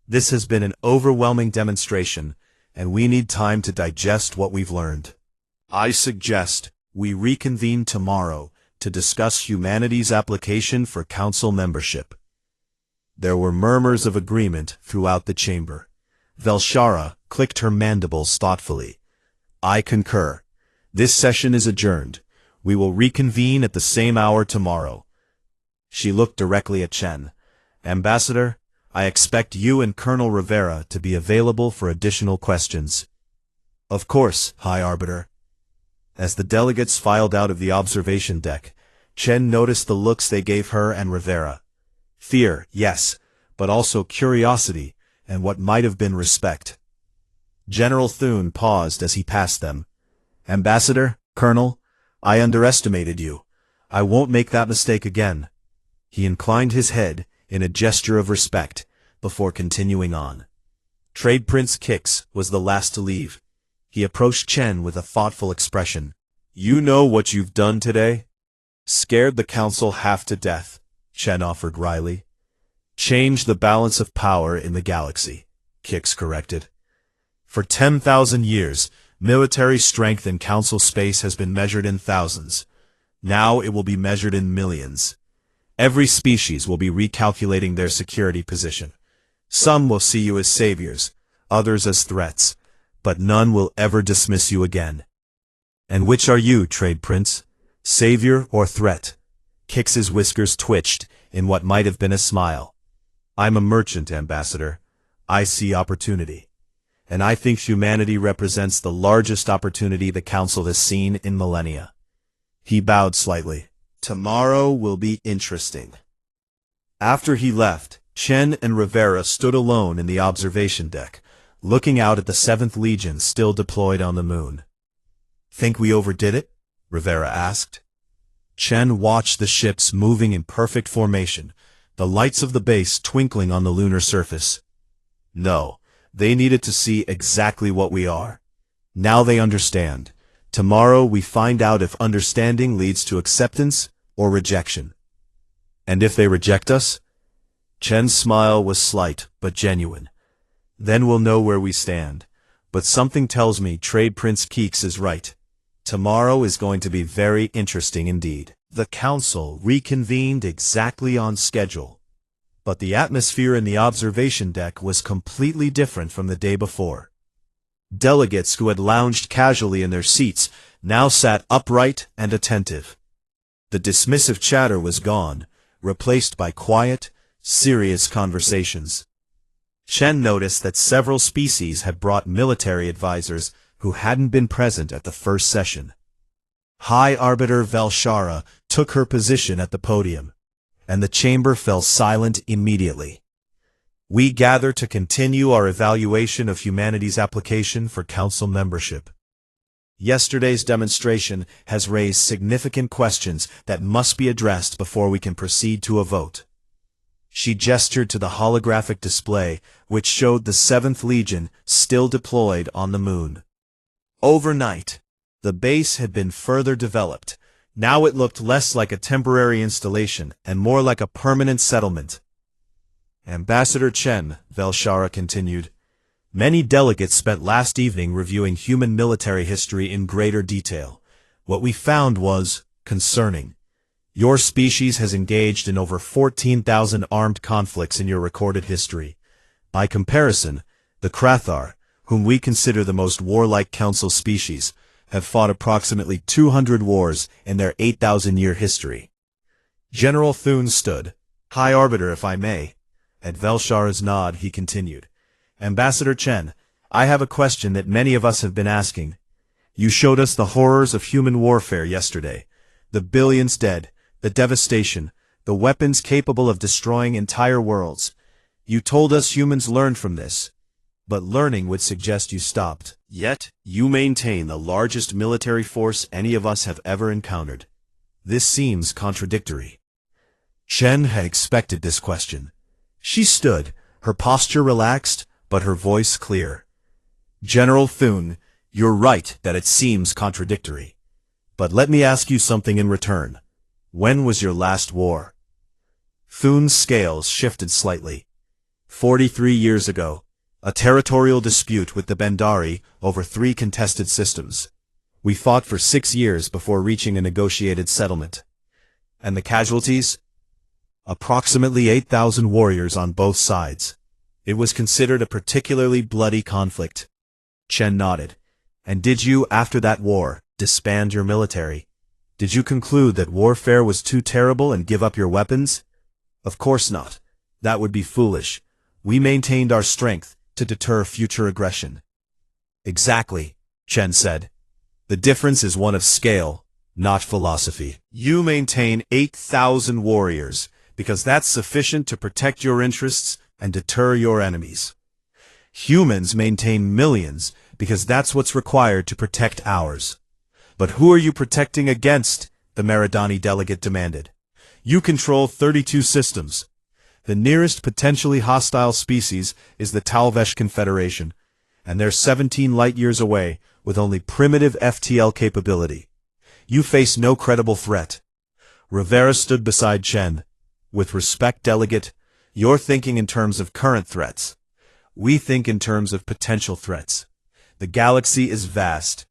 A: This has been an overwhelming demonstration, and we need time to digest what we've learned. I suggest we reconvene tomorrow to discuss humanity's application for Council membership. There were murmurs of agreement throughout the chamber. Velshara clicked her mandibles thoughtfully. I concur. This session is adjourned. We will reconvene at the same hour tomorrow. She looked directly at Chen. Ambassador, I expect you and Colonel Rivera to be available for additional questions. Of course, High Arbiter. As the delegates filed out of the observation deck, Chen noticed the looks they gave her and Rivera. Fear, yes, but also curiosity and what might have been respect. General Thune paused as he passed them. Ambassador, Colonel, I underestimated you. I won't make that mistake again. He inclined his head in a gesture of respect before continuing on. Trade Prince Kix was the last to leave. He approached Chen with a thoughtful expression. You know what you've done today? Scared the council half to death, Chen offered wryly. Change the balance of power in the galaxy, Kix corrected. For 10,000 years, military strength in council space has been measured in thousands. Now it will be measured in millions. Every species will be recalculating their security position. Some will see you as saviors, others as threats, but none will ever dismiss you again. And which are you, Trade Prince? Savior or threat? Kix's whiskers twitched in what might have been a smile. I'm a merchant, Ambassador. I see opportunity. And I think humanity represents the largest opportunity the Council has seen in millennia. He bowed slightly. Tomorrow will be interesting. After he left, Chen and Rivera stood alone in the observation deck, looking out at the 7th Legion still deployed on the moon. Think we overdid it? Rivera asked. Chen watched the ships moving in perfect formation, the lights of the base twinkling on the lunar surface. No, they needed to see exactly what we are. Now they understand. Tomorrow we find out if understanding leads to acceptance or rejection. And if they reject us? Chen's smile was slight but genuine. Then we'll know where we stand. But something tells me Trade Prince Kix is right. Tomorrow is going to be very interesting indeed. The council reconvened exactly on schedule. But the atmosphere in the observation deck was completely different from the day before. Delegates who had lounged casually in their seats now sat upright and attentive. The dismissive chatter was gone, replaced by quiet, serious conversations. Chen noticed that several species had brought military advisors who hadn't been present at the first session. High Arbiter Velshara took her position at the podium, and the chamber fell silent immediately. We gather to continue our evaluation of humanity's application for Council membership. Yesterday's demonstration has raised significant questions that must be addressed before we can proceed to a vote. She gestured to the holographic display, which showed the 7th Legion still deployed on the moon. Overnight, the base had been further developed. Now it looked less like a temporary installation and more like a permanent settlement. Ambassador Chen, Velshara continued, many delegates spent last evening reviewing human military history in greater detail. What we found was concerning. Your species has engaged in over 14,000 armed conflicts in your recorded history. By comparison, the Krathar, whom we consider the most warlike council species, have fought approximately 200 wars in their 8,000-year history. General Thune stood. High Arbiter, if I may. At Velshara's nod, he continued. Ambassador Chen, I have a question that many of us have been asking. You showed us the horrors of human warfare yesterday. The billions dead, the devastation, the weapons capable of destroying entire worlds. You told us humans learned from this. But learning would suggest you stopped. Yet, you maintain the largest military force any of us have ever encountered. This seems contradictory. Chen had expected this question. She stood, her posture relaxed, but her voice clear. General Thune, you're right that it seems contradictory. But let me ask you something in return. When was your last war? Thune's scales shifted slightly. 43 years ago. A territorial dispute with the Bendari over 3 contested systems. We fought for 6 years before reaching a negotiated settlement. And the casualties? Approximately 8,000 warriors on both sides. It was considered a particularly bloody conflict. Chen nodded. And did you, after that war, disband your military? Did you conclude that warfare was too terrible and give up your weapons? Of course not. That would be foolish. We maintained our strength to deter future aggression. Exactly, Chen said. The difference is one of scale, not philosophy. You maintain 8,000 warriors, because that's sufficient to protect your interests and deter your enemies. Humans maintain millions, because that's what's required to protect ours. But who are you protecting against? The Meridani delegate demanded. You control 32 systems. The nearest potentially hostile species is the Talvesh Confederation, and they're 17 light-years away with only primitive FTL capability. You face no credible threat. Rivera stood beside Chen. With respect, delegate, you're thinking in terms of current threats. We think in terms of potential threats. The galaxy is vast.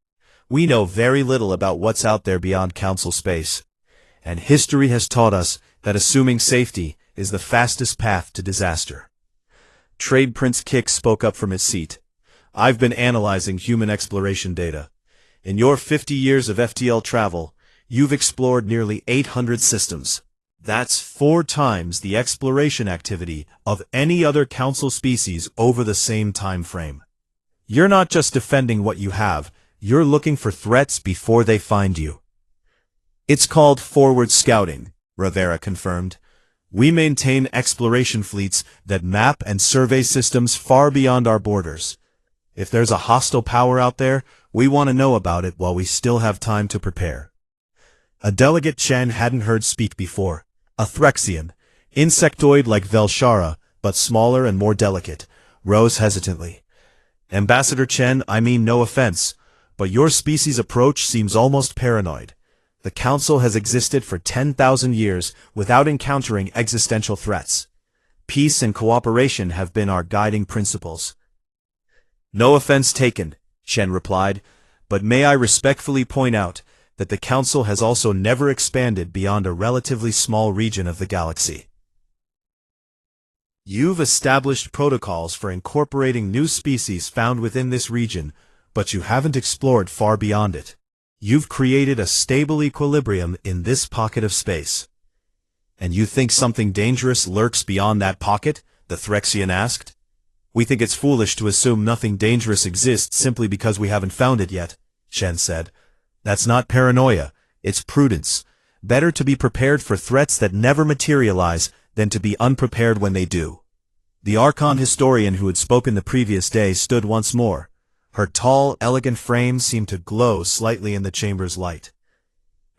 A: We know very little about what's out there beyond Council space. And history has taught us that assuming safety is the fastest path to disaster. Trade Prince Kick spoke up from his seat. I've been analyzing human exploration data. In your 50 years of FTL travel, you've explored nearly 800 systems. That's 4 times the exploration activity of any other Council species over the same time frame. You're not just defending what you have, you're looking for threats before they find you. It's called forward scouting, Rivera confirmed. We maintain exploration fleets that map and survey systems far beyond our borders. If there's a hostile power out there, we want to know about it while we still have time to prepare. A delegate Chen hadn't heard speak before. A Threxian, insectoid like Velshara, but smaller and more delicate, rose hesitantly. Ambassador Chen, I mean no offense, but your species' approach seems almost paranoid. The Council has existed for 10,000 years without encountering existential threats. Peace and cooperation have been our guiding principles. No offense taken, Chen replied, but may I respectfully point out that the Council has also never expanded beyond a relatively small region of the galaxy. You've established protocols for incorporating new species found within this region, but you haven't explored far beyond it. You've created a stable equilibrium in this pocket of space. And you think something dangerous lurks beyond that pocket? The Threxian asked. We think it's foolish to assume nothing dangerous exists simply because we haven't found it yet, Chen said. That's not paranoia, it's prudence. Better to be prepared for threats that never materialize than to be unprepared when they do. The Archon historian who had spoken the previous day stood once more. Her tall, elegant frame seemed to glow slightly in the chamber's light.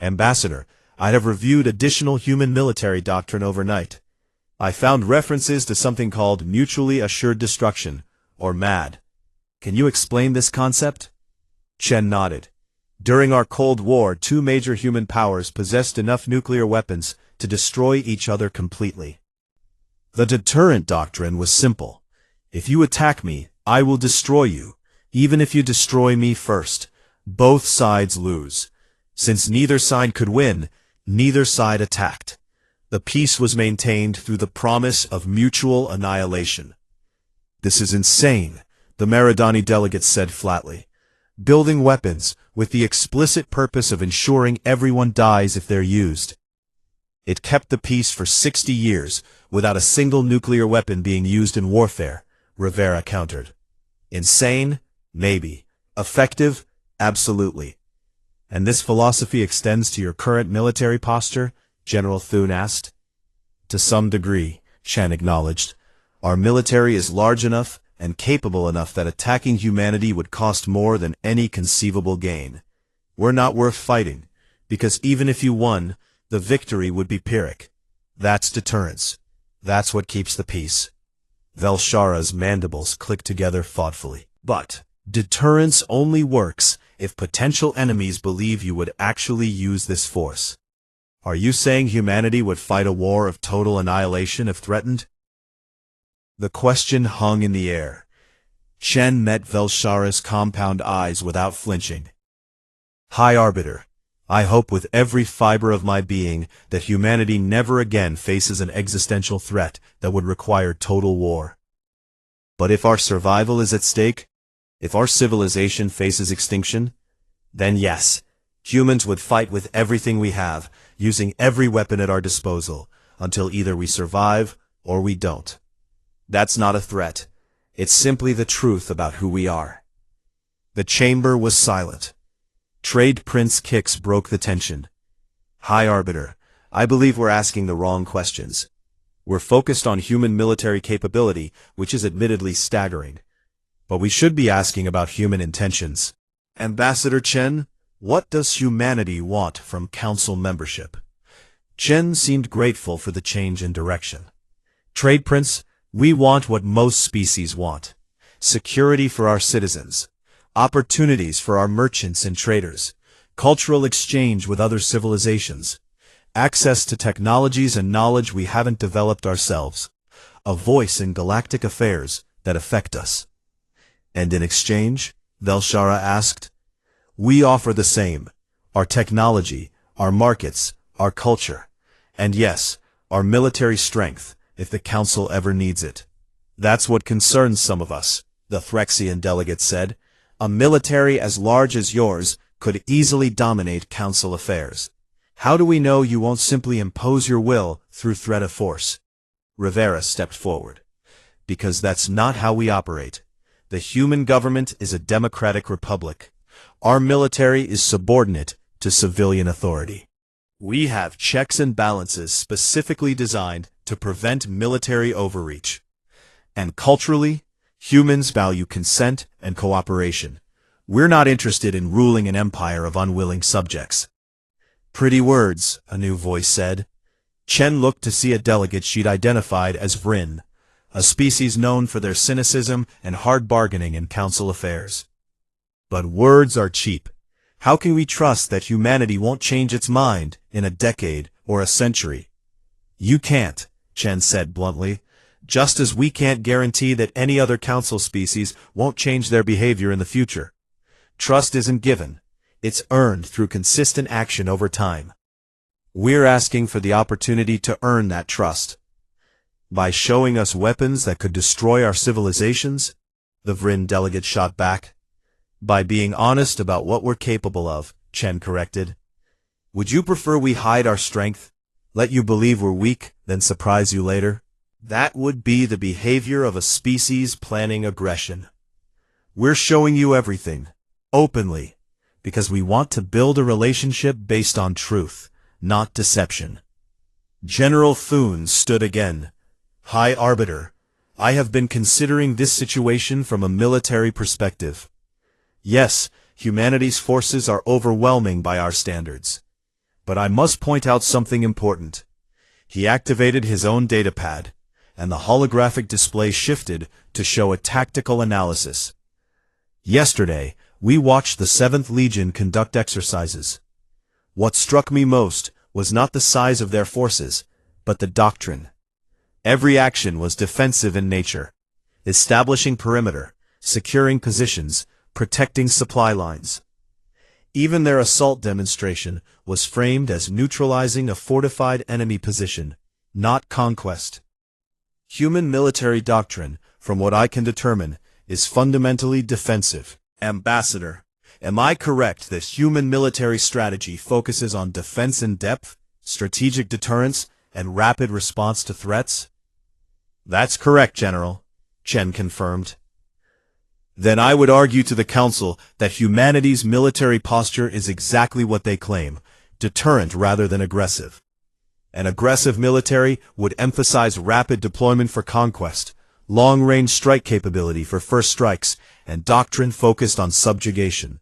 A: Ambassador, I have reviewed additional human military doctrine overnight. I found references to something called mutually assured destruction, or MAD. Can you explain this concept? Chen nodded. During our Cold War, 2 major human powers possessed enough nuclear weapons to destroy each other completely. The deterrent doctrine was simple. If you attack me, I will destroy you. Even if you destroy me first, both sides lose. Since neither side could win, Neither side attacked. The peace was maintained through the promise of mutual annihilation. "This is insane," the Maridani delegate said flatly. "Building weapons with the explicit purpose of ensuring everyone dies if they're used. It kept the peace for 60 years without a single nuclear weapon being used in warfare," Rivera countered. "Insane? Maybe. Effective? Absolutely." "And this philosophy extends to your current military posture?" General Thune asked. "To some degree," Chen acknowledged. "Our military is large enough and capable enough that attacking humanity would cost more than any conceivable gain. We're not worth fighting, because even if you won, the victory would be Pyrrhic. That's deterrence. That's what keeps the peace." Velshara's mandibles clicked together thoughtfully. "But deterrence only works if potential enemies believe you would actually use this force. Are you saying humanity would fight a war of total annihilation if threatened?" The question hung in the air. Chen met Velshara's compound eyes without flinching. "High Arbiter, I hope with every fiber of my being that humanity never again faces an existential threat that would require total war. But if our survival is at stake, if our civilization faces extinction, then yes, humans would fight with everything we have, using every weapon at our disposal, until either we survive or we don't. That's not a threat. It's simply the truth about who we are." The chamber was silent. Trade Prince Kix broke the tension. "High Arbiter, I believe we're asking the wrong questions. We're focused on human military capability, which is admittedly staggering. But we should be asking about human intentions. Ambassador Chen, what does humanity want from Council membership?" Chen seemed grateful for the change in direction. "Trade Prince, we want what most species want. Security for our citizens. Opportunities for our merchants and traders. Cultural exchange with other civilizations. Access to technologies and knowledge we haven't developed ourselves. A voice in galactic affairs that affect us." "And in exchange?" Velshara asked. "We offer the same. Our technology, our markets, our culture. And yes, our military strength, if the Council ever needs it." "That's what concerns some of us," the Threxian delegate said. "A military as large as yours could easily dominate Council affairs. How do we know you won't simply impose your will through threat of force?" Rivera stepped forward. "Because that's not how we operate. The human government is a democratic republic. Our military is subordinate to civilian authority. We have checks and balances specifically designed to prevent military overreach. And culturally, humans value consent and cooperation. We're not interested in ruling an empire of unwilling subjects." "Pretty words," a new voice said. Chen looked to see a delegate she'd identified as Vrin, a species known for their cynicism and hard bargaining in council affairs. "But words are cheap. How can we trust that humanity won't change its mind in a decade or a century?" "You can't," Chen said bluntly, "just as we can't guarantee that any other council species won't change their behavior in the future. Trust isn't given. It's earned through consistent action over time. We're asking for the opportunity to earn that trust. By showing us weapons that could destroy our civilizations?" the Vrin delegate shot back. "By being honest about what we're capable of," Chen corrected. "Would you prefer we hide our strength, let you believe we're weak, then surprise you later? That would be the behavior of a species planning aggression. We're showing you everything, openly, because we want to build a relationship based on truth, not deception." General Thune stood again. "High Arbiter, I have been considering this situation from a military perspective. Yes, humanity's forces are overwhelming by our standards. But I must point out something important." He activated his own datapad, and the holographic display shifted to show a tactical analysis. "Yesterday, we watched the 7th Legion conduct exercises. What struck me most was not the size of their forces, but the doctrine. Every action was defensive in nature, establishing perimeter, securing positions, protecting supply lines. Even their assault demonstration was framed as neutralizing a fortified enemy position, not conquest. Human military doctrine, from what I can determine, is fundamentally defensive. Ambassador, am I correct that human military strategy focuses on defense in depth, strategic deterrence, and rapid response to threats? That's correct, General, Chen confirmed. Then I would argue to the Council that humanity's military posture is exactly what they claim, deterrent rather than aggressive. An aggressive military would emphasize rapid deployment for conquest, long-range strike capability for first strikes, and doctrine focused on subjugation.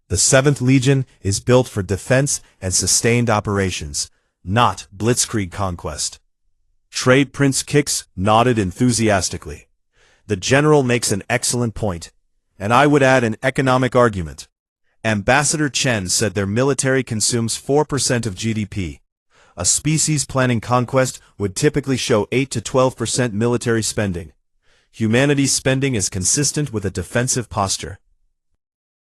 A: The 7th Legion is built for defense and sustained operations, not blitzkrieg conquest. Trade Prince Kix nodded enthusiastically. The General makes an excellent point, and I would add an economic argument. Ambassador Chen said their military consumes 4% of GDP. A species planning conquest would typically show 8 to 12% military spending. Humanity's spending is consistent with a defensive posture.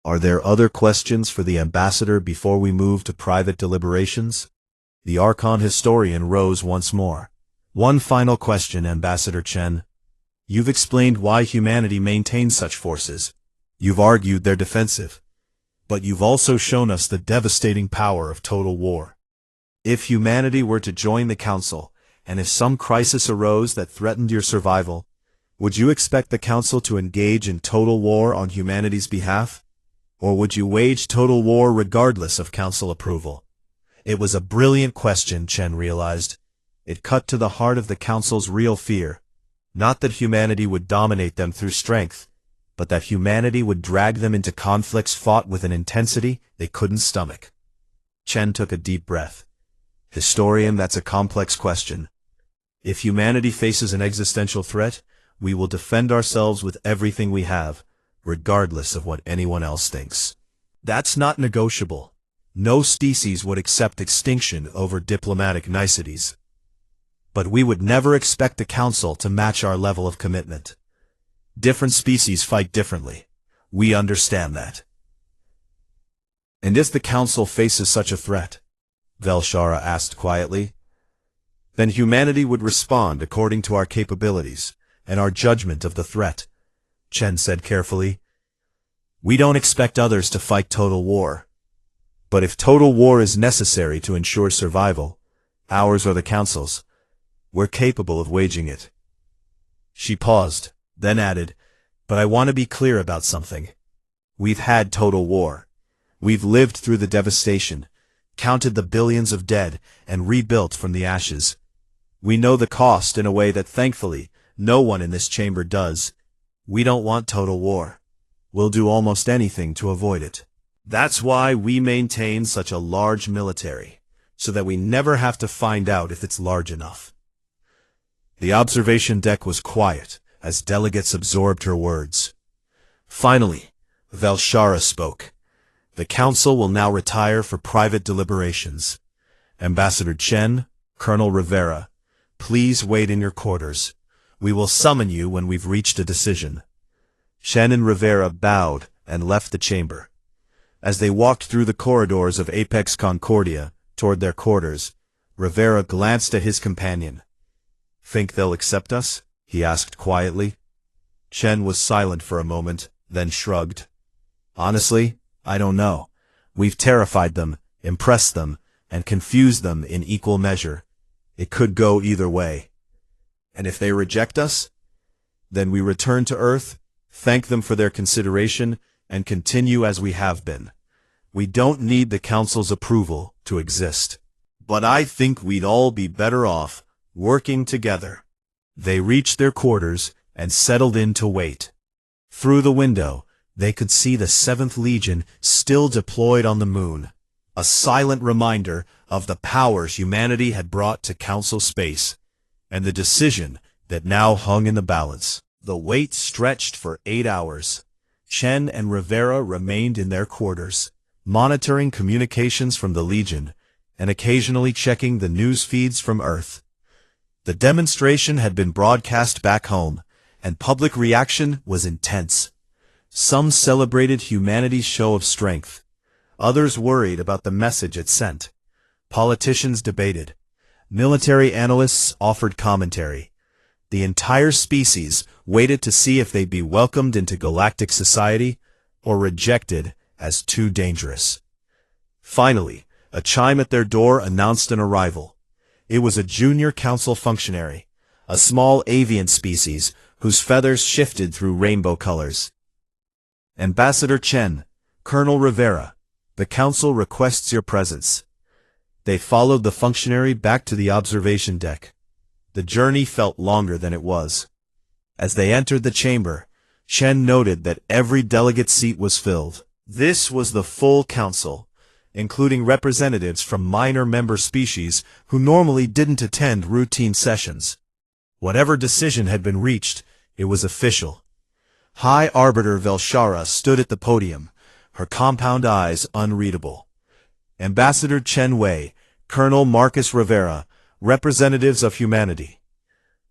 A: Are there other questions for the ambassador before we move to private deliberations? The Archon historian rose once more. One final question, Ambassador Chen. You've explained why humanity maintains such forces. You've argued they're defensive. But you've also shown us the devastating power of total war. If humanity were to join the Council, and if some crisis arose that threatened your survival, would you expect the Council to engage in total war on humanity's behalf? Or would you wage total war regardless of Council approval? It was a brilliant question, Chen realized. It cut to the heart of the Council's real fear. Not that humanity would dominate them through strength, but that humanity would drag them into conflicts fought with an intensity they couldn't stomach. Chen took a deep breath. Historian, that's a complex question. If humanity faces an existential threat, we will defend ourselves with everything we have, regardless of what anyone else thinks. That's not negotiable. No species would accept extinction over diplomatic niceties. But we would never expect the Council to match our level of commitment. Different species fight differently. We understand that. And if the Council faces such a threat, Velshara asked quietly, then humanity would respond according to our capabilities and our judgment of the threat, Chen said carefully. We don't expect others to fight total war. But if total war is necessary to ensure survival, ours or the Council's, we're capable of waging it. She paused, then added, but I want to be clear about something. We've had total war. We've lived through the devastation, counted the billions of dead, and rebuilt from the ashes. We know the cost in a way that thankfully no one in this chamber does. We don't want total war. We'll do almost anything to avoid it. That's why we maintain such a large military, so that we never have to find out if it's large enough. The observation deck was quiet as delegates absorbed her words. Finally, Velshara spoke. The Council will now retire for private deliberations. Ambassador Chen, Colonel Rivera, please wait in your quarters. We will summon you when we've reached a decision. Chen and Rivera bowed and left the chamber. As they walked through the corridors of Apex Concordia toward their quarters, Rivera glanced at his companion. Think they'll accept us? He asked quietly. Chen was silent for a moment, then shrugged. Honestly, I don't know. We've terrified them, impressed them, and confused them in equal measure. It could go either way. And if they reject us, then we return to Earth, thank them for their consideration, and continue as we have been. We don't need the Council's approval to exist. But I think we'd all be better off working together. They reached their quarters and settled in to wait. Through the window, they could see the 7th Legion still deployed on the moon, a silent reminder of the powers humanity had brought to Council space, and the decision that now hung in the balance. The wait stretched for 8 hours. Chen and Rivera remained in their quarters, monitoring communications from the Legion, and occasionally checking the news feeds from Earth. The demonstration had been broadcast back home, and public reaction was intense. Some celebrated humanity's show of strength. Others worried about the message it sent. Politicians debated. Military analysts offered commentary. The entire species waited to see if they'd be welcomed into galactic society or rejected as too dangerous. Finally, a chime at their door announced an arrival. It was a junior council functionary, a small avian species whose feathers shifted through rainbow colors. Ambassador Chen, Colonel Rivera, the council requests your presence. They followed the functionary back to the observation deck. The journey felt longer than it was. As they entered the chamber, Chen noted that every delegate seat was filled. This was the full council, including representatives from minor member species who normally didn't attend routine sessions. Whatever decision had been reached, it was official. High Arbiter Velshara stood at the podium, her compound eyes unreadable. Ambassador Chen Wei, Colonel Marcus Rivera, representatives of humanity.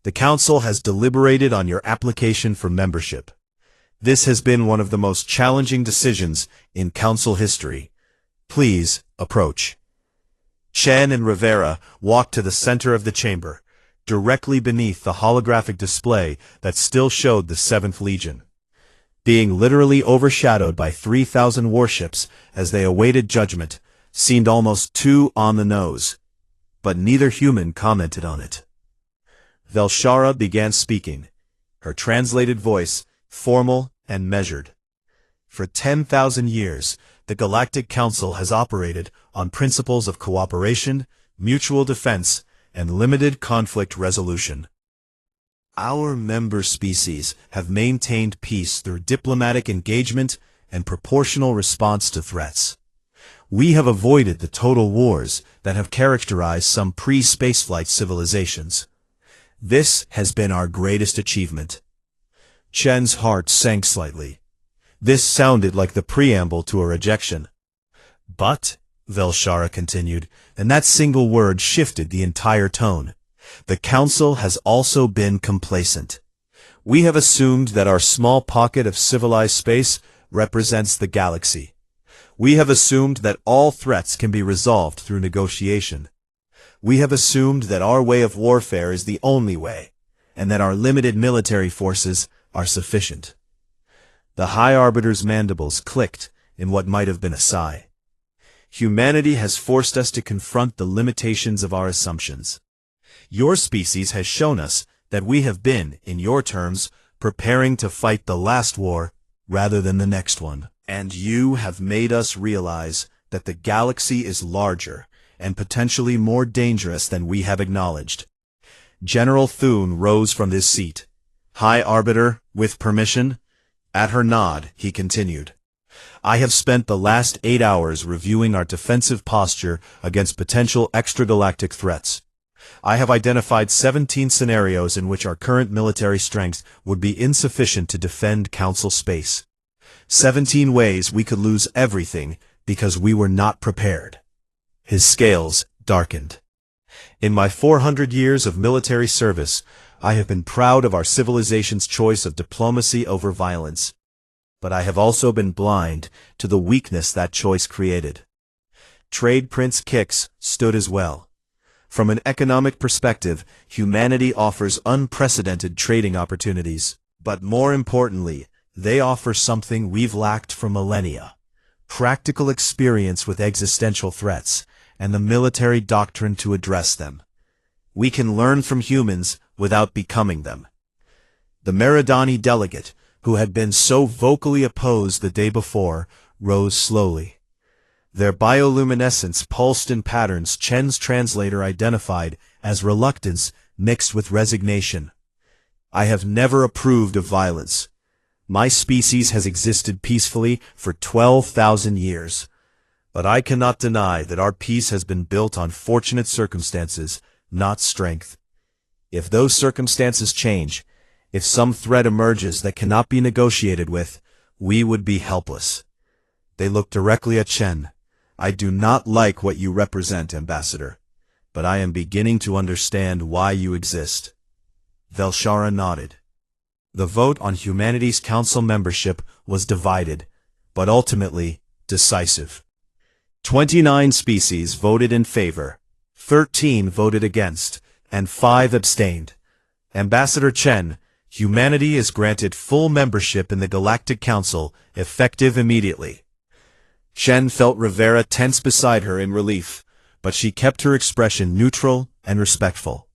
A: The Council has deliberated on your application for membership. This has been one of the most challenging decisions in Council history. Please, approach. Chen and Rivera walked to the center of the chamber, directly beneath the holographic display that still showed the 7th Legion. Being literally overshadowed by 3,000 warships as they awaited judgment seemed almost too on the nose, but neither human commented on it. Velshara began speaking, her translated voice formal and measured. For 10,000 years, the Galactic Council has operated on principles of cooperation, mutual defense, and limited conflict resolution. Our member species have maintained peace through diplomatic engagement and proportional response to threats. We have avoided the total wars that have characterized some pre-spaceflight civilizations. This has been our greatest achievement. Chen's heart sank slightly. This sounded like the preamble to a rejection. But, Velshara continued, and that single word shifted the entire tone. The Council has also been complacent. We have assumed that our small pocket of civilized space represents the galaxy. We have assumed that all threats can be resolved through negotiation. We have assumed that our way of warfare is the only way, and that our limited military forces are sufficient. The High Arbiter's mandibles clicked in what might have been a sigh. Humanity has forced us to confront the limitations of our assumptions. Your species has shown us that we have been, in your terms, preparing to fight the last war rather than the next one. And you have made us realize that the galaxy is larger and potentially more dangerous than we have acknowledged. General Thune rose from his seat. High Arbiter, with permission? At her nod, he continued. I have spent the last 8 hours reviewing our defensive posture against potential extragalactic threats. I have identified 17 scenarios in which our current military strength would be insufficient to defend Council space. 17 ways we could lose everything because we were not prepared. His scales darkened. In my 400 years of military service, I have been proud of our civilization's choice of diplomacy over violence. But I have also been blind to the weakness that choice created. Trade Prince Kix stood as well. From an economic perspective, humanity offers unprecedented trading opportunities. But more importantly, they offer something we've lacked for millennia: practical experience with existential threats, and the military doctrine to address them. We can learn from humans without becoming them. The Meridani delegate, who had been so vocally opposed the day before, rose slowly. Their bioluminescence pulsed in patterns Chen's translator identified as reluctance mixed with resignation. I have never approved of violence. My species has existed peacefully for 12,000 years. But I cannot deny that our peace has been built on fortunate circumstances, not strength. If those circumstances change, if some threat emerges that cannot be negotiated with, we would be helpless. They looked directly at Chen. I do not like what you represent, Ambassador, but I am beginning to understand why you exist. Velshara nodded. The vote on Humanity's Council membership was divided, but ultimately decisive. 29 species voted in favor, 13 voted against, and 5 abstained. Ambassador Chen, humanity is granted full membership in the Galactic Council, effective immediately. Chen felt Rivera tense beside her in relief, but she kept her expression neutral and respectful.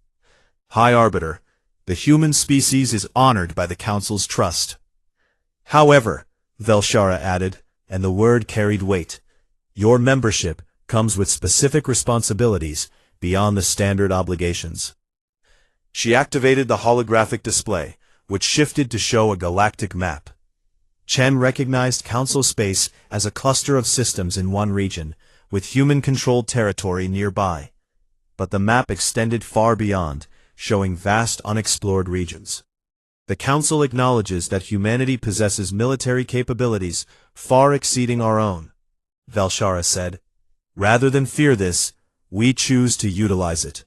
A: High Arbiter, the human species is honored by the Council's trust. However, Velshara added, and the word carried weight, your membership comes with specific responsibilities beyond the standard obligations. She activated the holographic display, which shifted to show a galactic map. Chen recognized Council space as a cluster of systems in one region, with human-controlled territory nearby. But the map extended far beyond, showing vast unexplored regions. The Council acknowledges that humanity possesses military capabilities far exceeding our own, Velshara said. Rather than fear this, we choose to utilize it.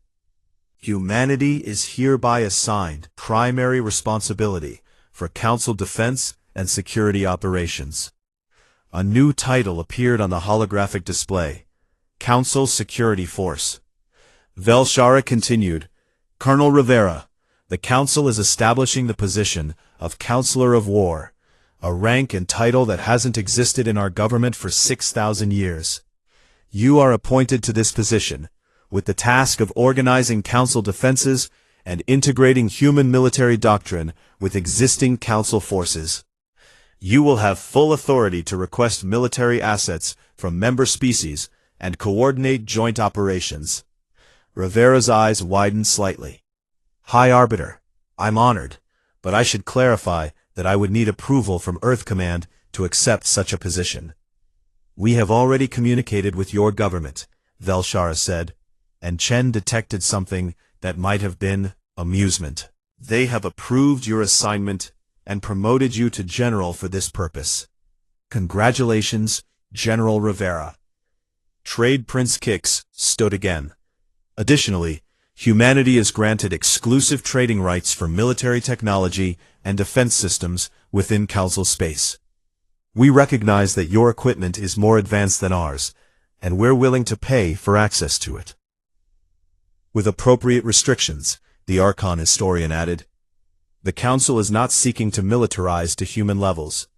A: Humanity is hereby assigned primary responsibility for Council defense and security operations. A new title appeared on the holographic display, Council Security Force. Velshara continued, Colonel Rivera, the Council is establishing the position of Counselor of War, a rank and title that hasn't existed in our government for 6,000 years. You are appointed to this position, with the task of organizing Council defenses and integrating human military doctrine with existing Council forces. You will have full authority to request military assets from member species and coordinate joint operations. Rivera's eyes widened slightly. High Arbiter, I'm honored, but I should clarify that I would need approval from Earth Command to accept such a position. We have already communicated with your government, Velshara said, and Chen detected something that might have been amusement. They have approved your assignment and promoted you to General for this purpose. Congratulations, General Rivera. Trade Prince Kix stood again. Additionally, humanity is granted exclusive trading rights for military technology and defense systems within Council space. We recognize that your equipment is more advanced than ours, and we're willing to pay for access to it. With appropriate restrictions, the Archon historian added, the Council is not seeking to militarize to human levels,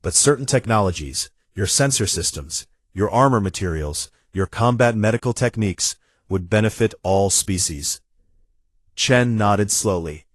A: but certain technologies, your sensor systems, your armor materials, your combat medical techniques, would benefit all species. Chen nodded slowly.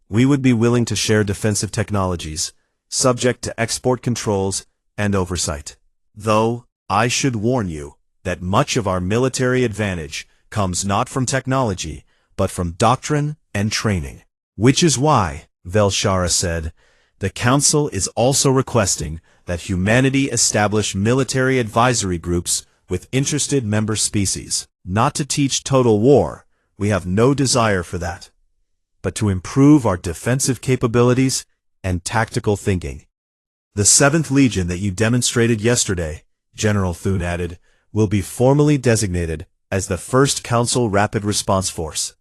A: We would be willing to share defensive technologies, subject to export controls and oversight. Though, I should warn you that much of our military advantage comes not from technology, but from doctrine and training. Which is why, Velshara said, the Council is also requesting that humanity establish military advisory groups with interested member species. Not to teach total war, we have no desire for that, but to improve our defensive capabilities and tactical thinking. The 7th Legion that you demonstrated yesterday, General Thune added, will be formally designated as the 1st Council Rapid Response Force.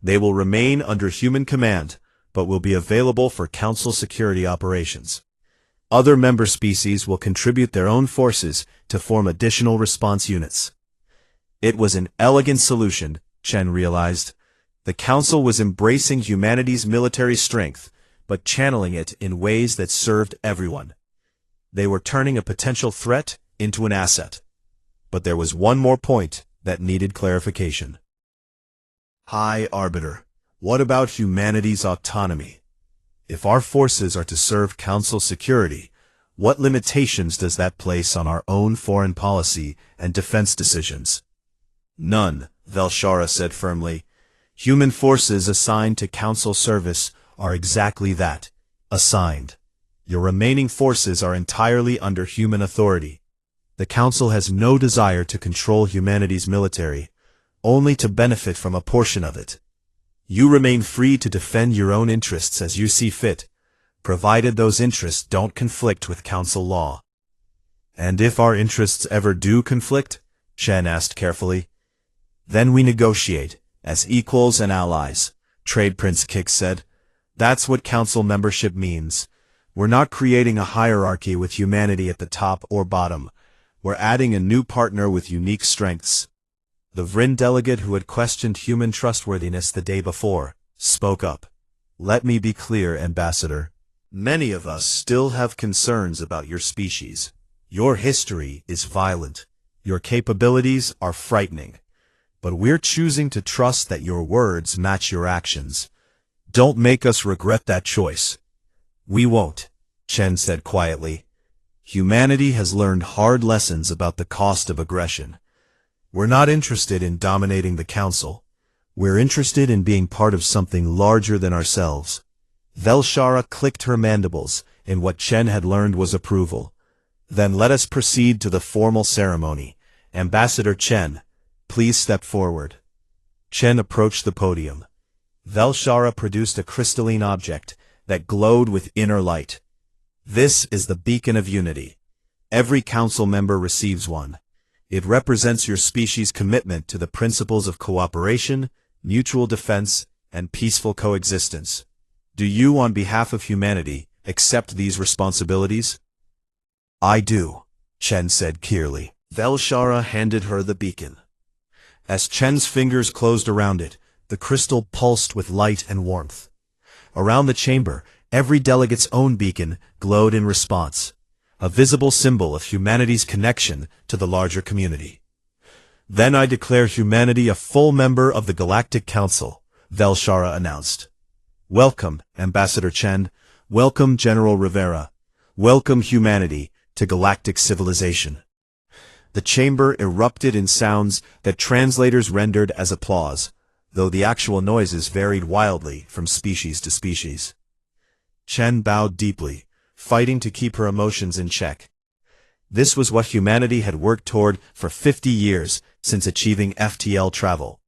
A: They will remain under human command, but will be available for Council security operations. Other member species will contribute their own forces to form additional response units. It was an elegant solution, Chen realized. The Council was embracing humanity's military strength, but channeling it in ways that served everyone. They were turning a potential threat into an asset. But there was one more point that needed clarification. High Arbiter, what about humanity's autonomy? If our forces are to serve Council security, what limitations does that place on our own foreign policy and defense decisions? None, Velshara said firmly. Human forces assigned to Council service are exactly that, assigned. Your remaining forces are entirely under human authority. The Council has no desire to control humanity's military, only to benefit from a portion of it. You remain free to defend your own interests as you see fit, provided those interests don't conflict with Council law. And if our interests ever do conflict? Chen asked carefully. Then we negotiate, as equals and allies, Trade Prince Kix said. That's what Council membership means. We're not creating a hierarchy with humanity at the top or bottom. We're adding a new partner with unique strengths. The Vryn delegate who had questioned human trustworthiness the day before spoke up. Let me be clear, Ambassador. Many of us still have concerns about your species. Your history is violent. Your capabilities are frightening. But we're choosing to trust that your words match your actions. Don't make us regret that choice. We won't, Chen said quietly. Humanity has learned hard lessons about the cost of aggression. We're not interested in dominating the Council. We're interested in being part of something larger than ourselves. Velshara clicked her mandibles in what Chen had learned was approval. Then let us proceed to the formal ceremony. Ambassador Chen, please step forward. Chen approached the podium. Velshara produced a crystalline object that glowed with inner light. This is the beacon of unity. Every council member receives one. It represents your species' commitment to the principles of cooperation, mutual defense, and peaceful coexistence. Do you, on behalf of humanity, accept these responsibilities? I do, Chen said clearly. Velshara handed her the beacon. As Chen's fingers closed around it, the crystal pulsed with light and warmth. Around the chamber, every delegate's own beacon glowed in response, a visible symbol of humanity's connection to the larger community. Then I declare humanity a full member of the Galactic Council, Velshara announced. Welcome, Ambassador Chen. Welcome, General Rivera. Welcome, humanity, to galactic civilization. The chamber erupted in sounds that translators rendered as applause, though the actual noises varied wildly from species to species. Chen bowed deeply, fighting to keep her emotions in check. This was what humanity had worked toward for 50 years since achieving FTL travel.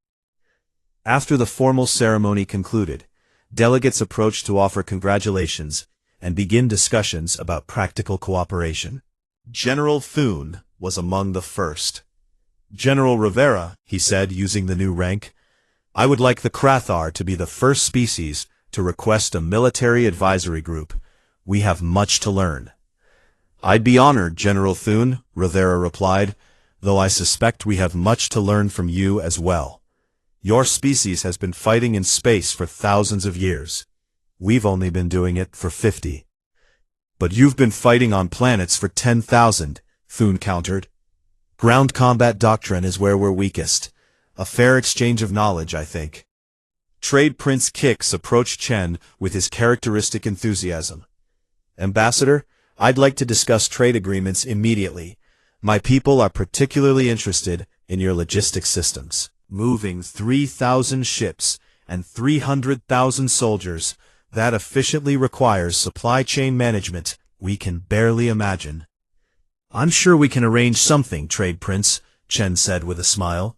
A: After the formal ceremony concluded, delegates approached to offer congratulations and begin discussions about practical cooperation. General Thune was among the first. General Rivera, he said, using the new rank, I would like the Krathar to be the first species to request a military advisory group. We have much to learn. I'd be honored, General Thune, Rivera replied, though I suspect we have much to learn from you as well. Your species has been fighting in space for thousands of years. We've only been doing it for 50. But you've been fighting on planets for 10,000, Thune countered. Ground combat doctrine is where we're weakest. A fair exchange of knowledge, I think. Trade Prince Kix approached Chen with his characteristic enthusiasm. Ambassador, I'd like to discuss trade agreements immediately. My people are particularly interested in your logistics systems. Moving 3,000 ships and 300,000 soldiers, that efficiently requires supply chain management we can barely imagine. I'm sure we can arrange something, Trade Prince, Chen said with a smile.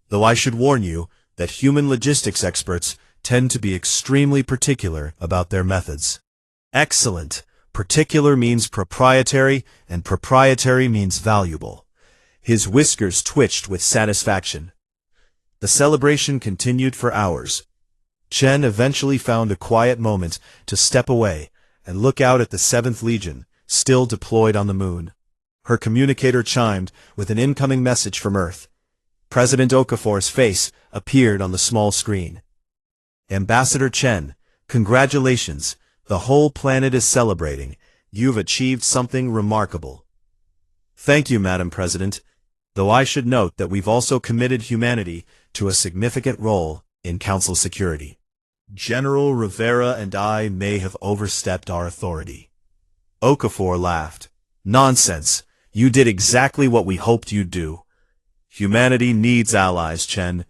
A: Though I should warn you that human logistics experts tend to be extremely particular about their methods. Excellent. Particular means proprietary, and proprietary means valuable. His whiskers twitched with satisfaction. The celebration continued for hours. Chen eventually found a quiet moment to step away and look out at the 7th Legion, still deployed on the moon. Her communicator chimed with an incoming message from Earth. President Okafor's face appeared on the small screen. Ambassador Chen, congratulations. The whole planet is celebrating. You've achieved something remarkable. Thank you, Madam President, though I should note that we've also committed humanity to a significant role in Council security. General Rivera and I may have overstepped our authority. Okafor laughed. Nonsense. You did exactly what we hoped you'd do. Humanity needs allies, Chen.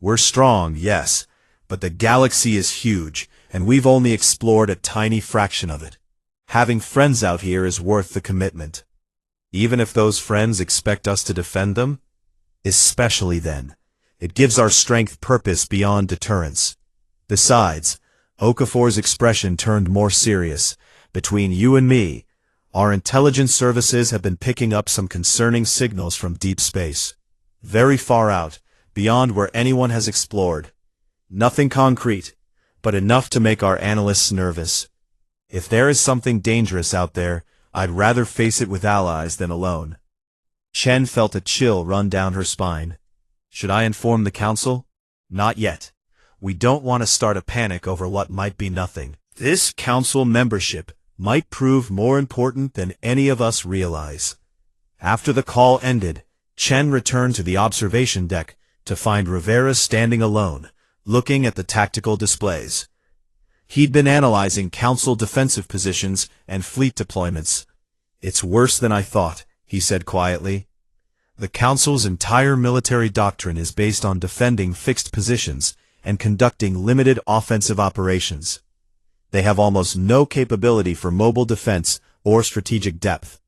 A: We're strong, yes, but the galaxy is huge, and we've only explored a tiny fraction of it. Having friends out here is worth the commitment. Even if those friends expect us to defend them? Especially then. It gives our strength purpose beyond deterrence. Besides, Okafor's expression turned more serious. Between you and me, our intelligence services have been picking up some concerning signals from deep space. Very far out, beyond where anyone has explored. Nothing concrete, but enough to make our analysts nervous. If there is something dangerous out there, I'd rather face it with allies than alone. Chen felt a chill run down her spine. Should I inform the council? Not yet. We don't want to start a panic over what might be nothing. This council membership might prove more important than any of us realize. After the call ended, Chen returned to the observation deck to find Rivera standing alone, looking at the tactical displays. He'd been analyzing council defensive positions and fleet deployments. It's worse than I thought, he said quietly. The council's entire military doctrine is based on defending fixed positions and conducting limited offensive operations. They have almost no capability for mobile defense or strategic depth.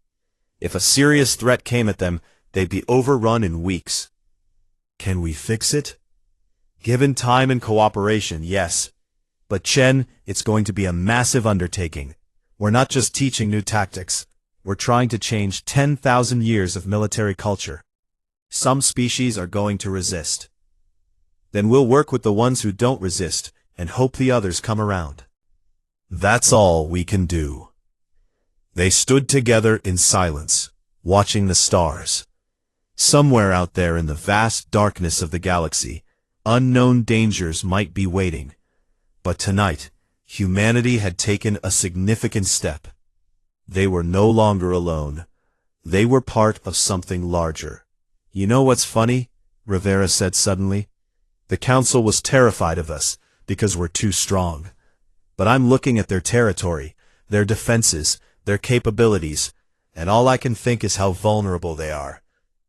A: If a serious threat came at them, they'd be overrun in weeks. Can we fix it? Given time and cooperation, yes. But Chen, it's going to be a massive undertaking. We're not just teaching new tactics. We're trying to change 10,000 years of military culture. Some species are going to resist. Then we'll work with the ones who don't resist and hope the others come around. That's all we can do. They stood together in silence, watching the stars. Somewhere out there in the vast darkness of the galaxy, unknown dangers might be waiting. But tonight, humanity had taken a significant step. They were no longer alone. They were part of something larger. You know what's funny? Rivera said suddenly. The council was terrified of us because we're too strong. But I'm looking at their territory, their defenses, their capabilities, and all I can think is how vulnerable they are.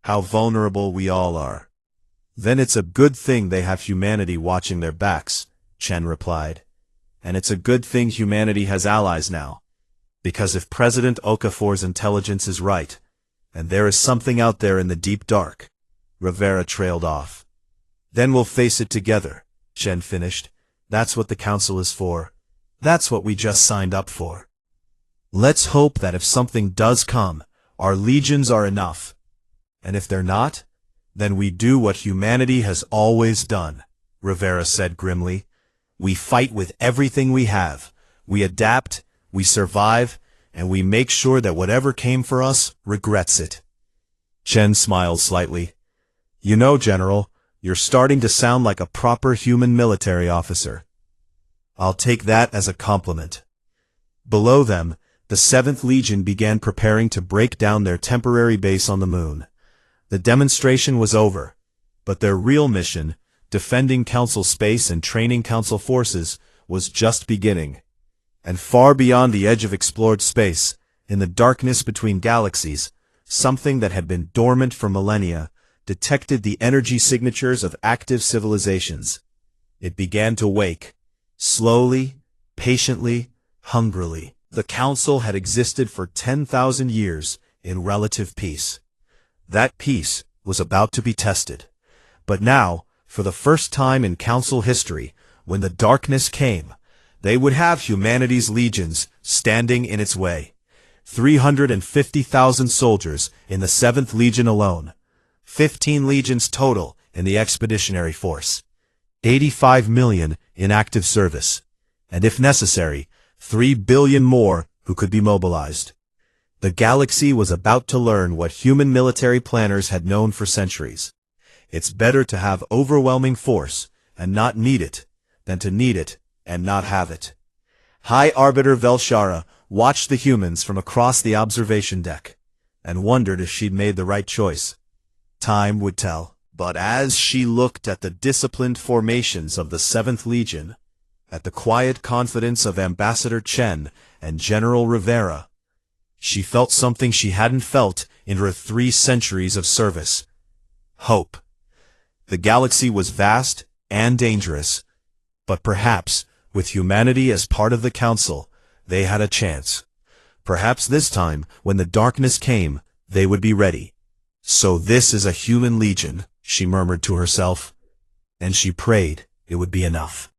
A: How vulnerable we all are. Then it's a good thing they have humanity watching their backs, Chen replied. And it's a good thing humanity has allies now. Because if President Okafor's intelligence is right, and there is something out there in the deep dark, Rivera trailed off. Then we'll face it together, Chen finished. That's what the council is for. That's what we just signed up for. Let's hope that if something does come, our legions are enough. And if they're not, then we do what humanity has always done, Rivera said grimly. We fight with everything we have. We adapt, we survive, and we make sure that whatever came for us regrets it. Chen smiled slightly. You know, General, you're starting to sound like a proper human military officer. I'll take that as a compliment. Below them, the 7th Legion began preparing to break down their temporary base on the moon. The demonstration was over, but their real mission, defending Council space and training Council forces, was just beginning. And far beyond the edge of explored space, in the darkness between galaxies, something that had been dormant for millennia detected the energy signatures of active civilizations. It began to wake. Slowly, patiently, hungrily. The Council had existed for 10,000 years in relative peace. That peace was about to be tested. But now, for the first time in Council history, when the darkness came, they would have humanity's legions standing in its way. 350,000 soldiers in the 7th Legion alone. 15 legions total in the expeditionary force. 85 million in active service, and if necessary, 3 billion more who could be mobilized. The galaxy was about to learn what human military planners had known for centuries. It's better to have overwhelming force and not need it, than to need it and not have it. High Arbiter Velshara watched the humans from across the observation deck, and wondered if she'd made the right choice. Time would tell. But as she looked at the disciplined formations of the 7th Legion, at the quiet confidence of Ambassador Chen and General Rivera, she felt something she hadn't felt in her 3 centuries of service. Hope. The galaxy was vast and dangerous, but perhaps, with humanity as part of the Council, they had a chance. Perhaps this time, when the darkness came, they would be ready. So this is a human legion, she murmured to herself, and she prayed it would be enough.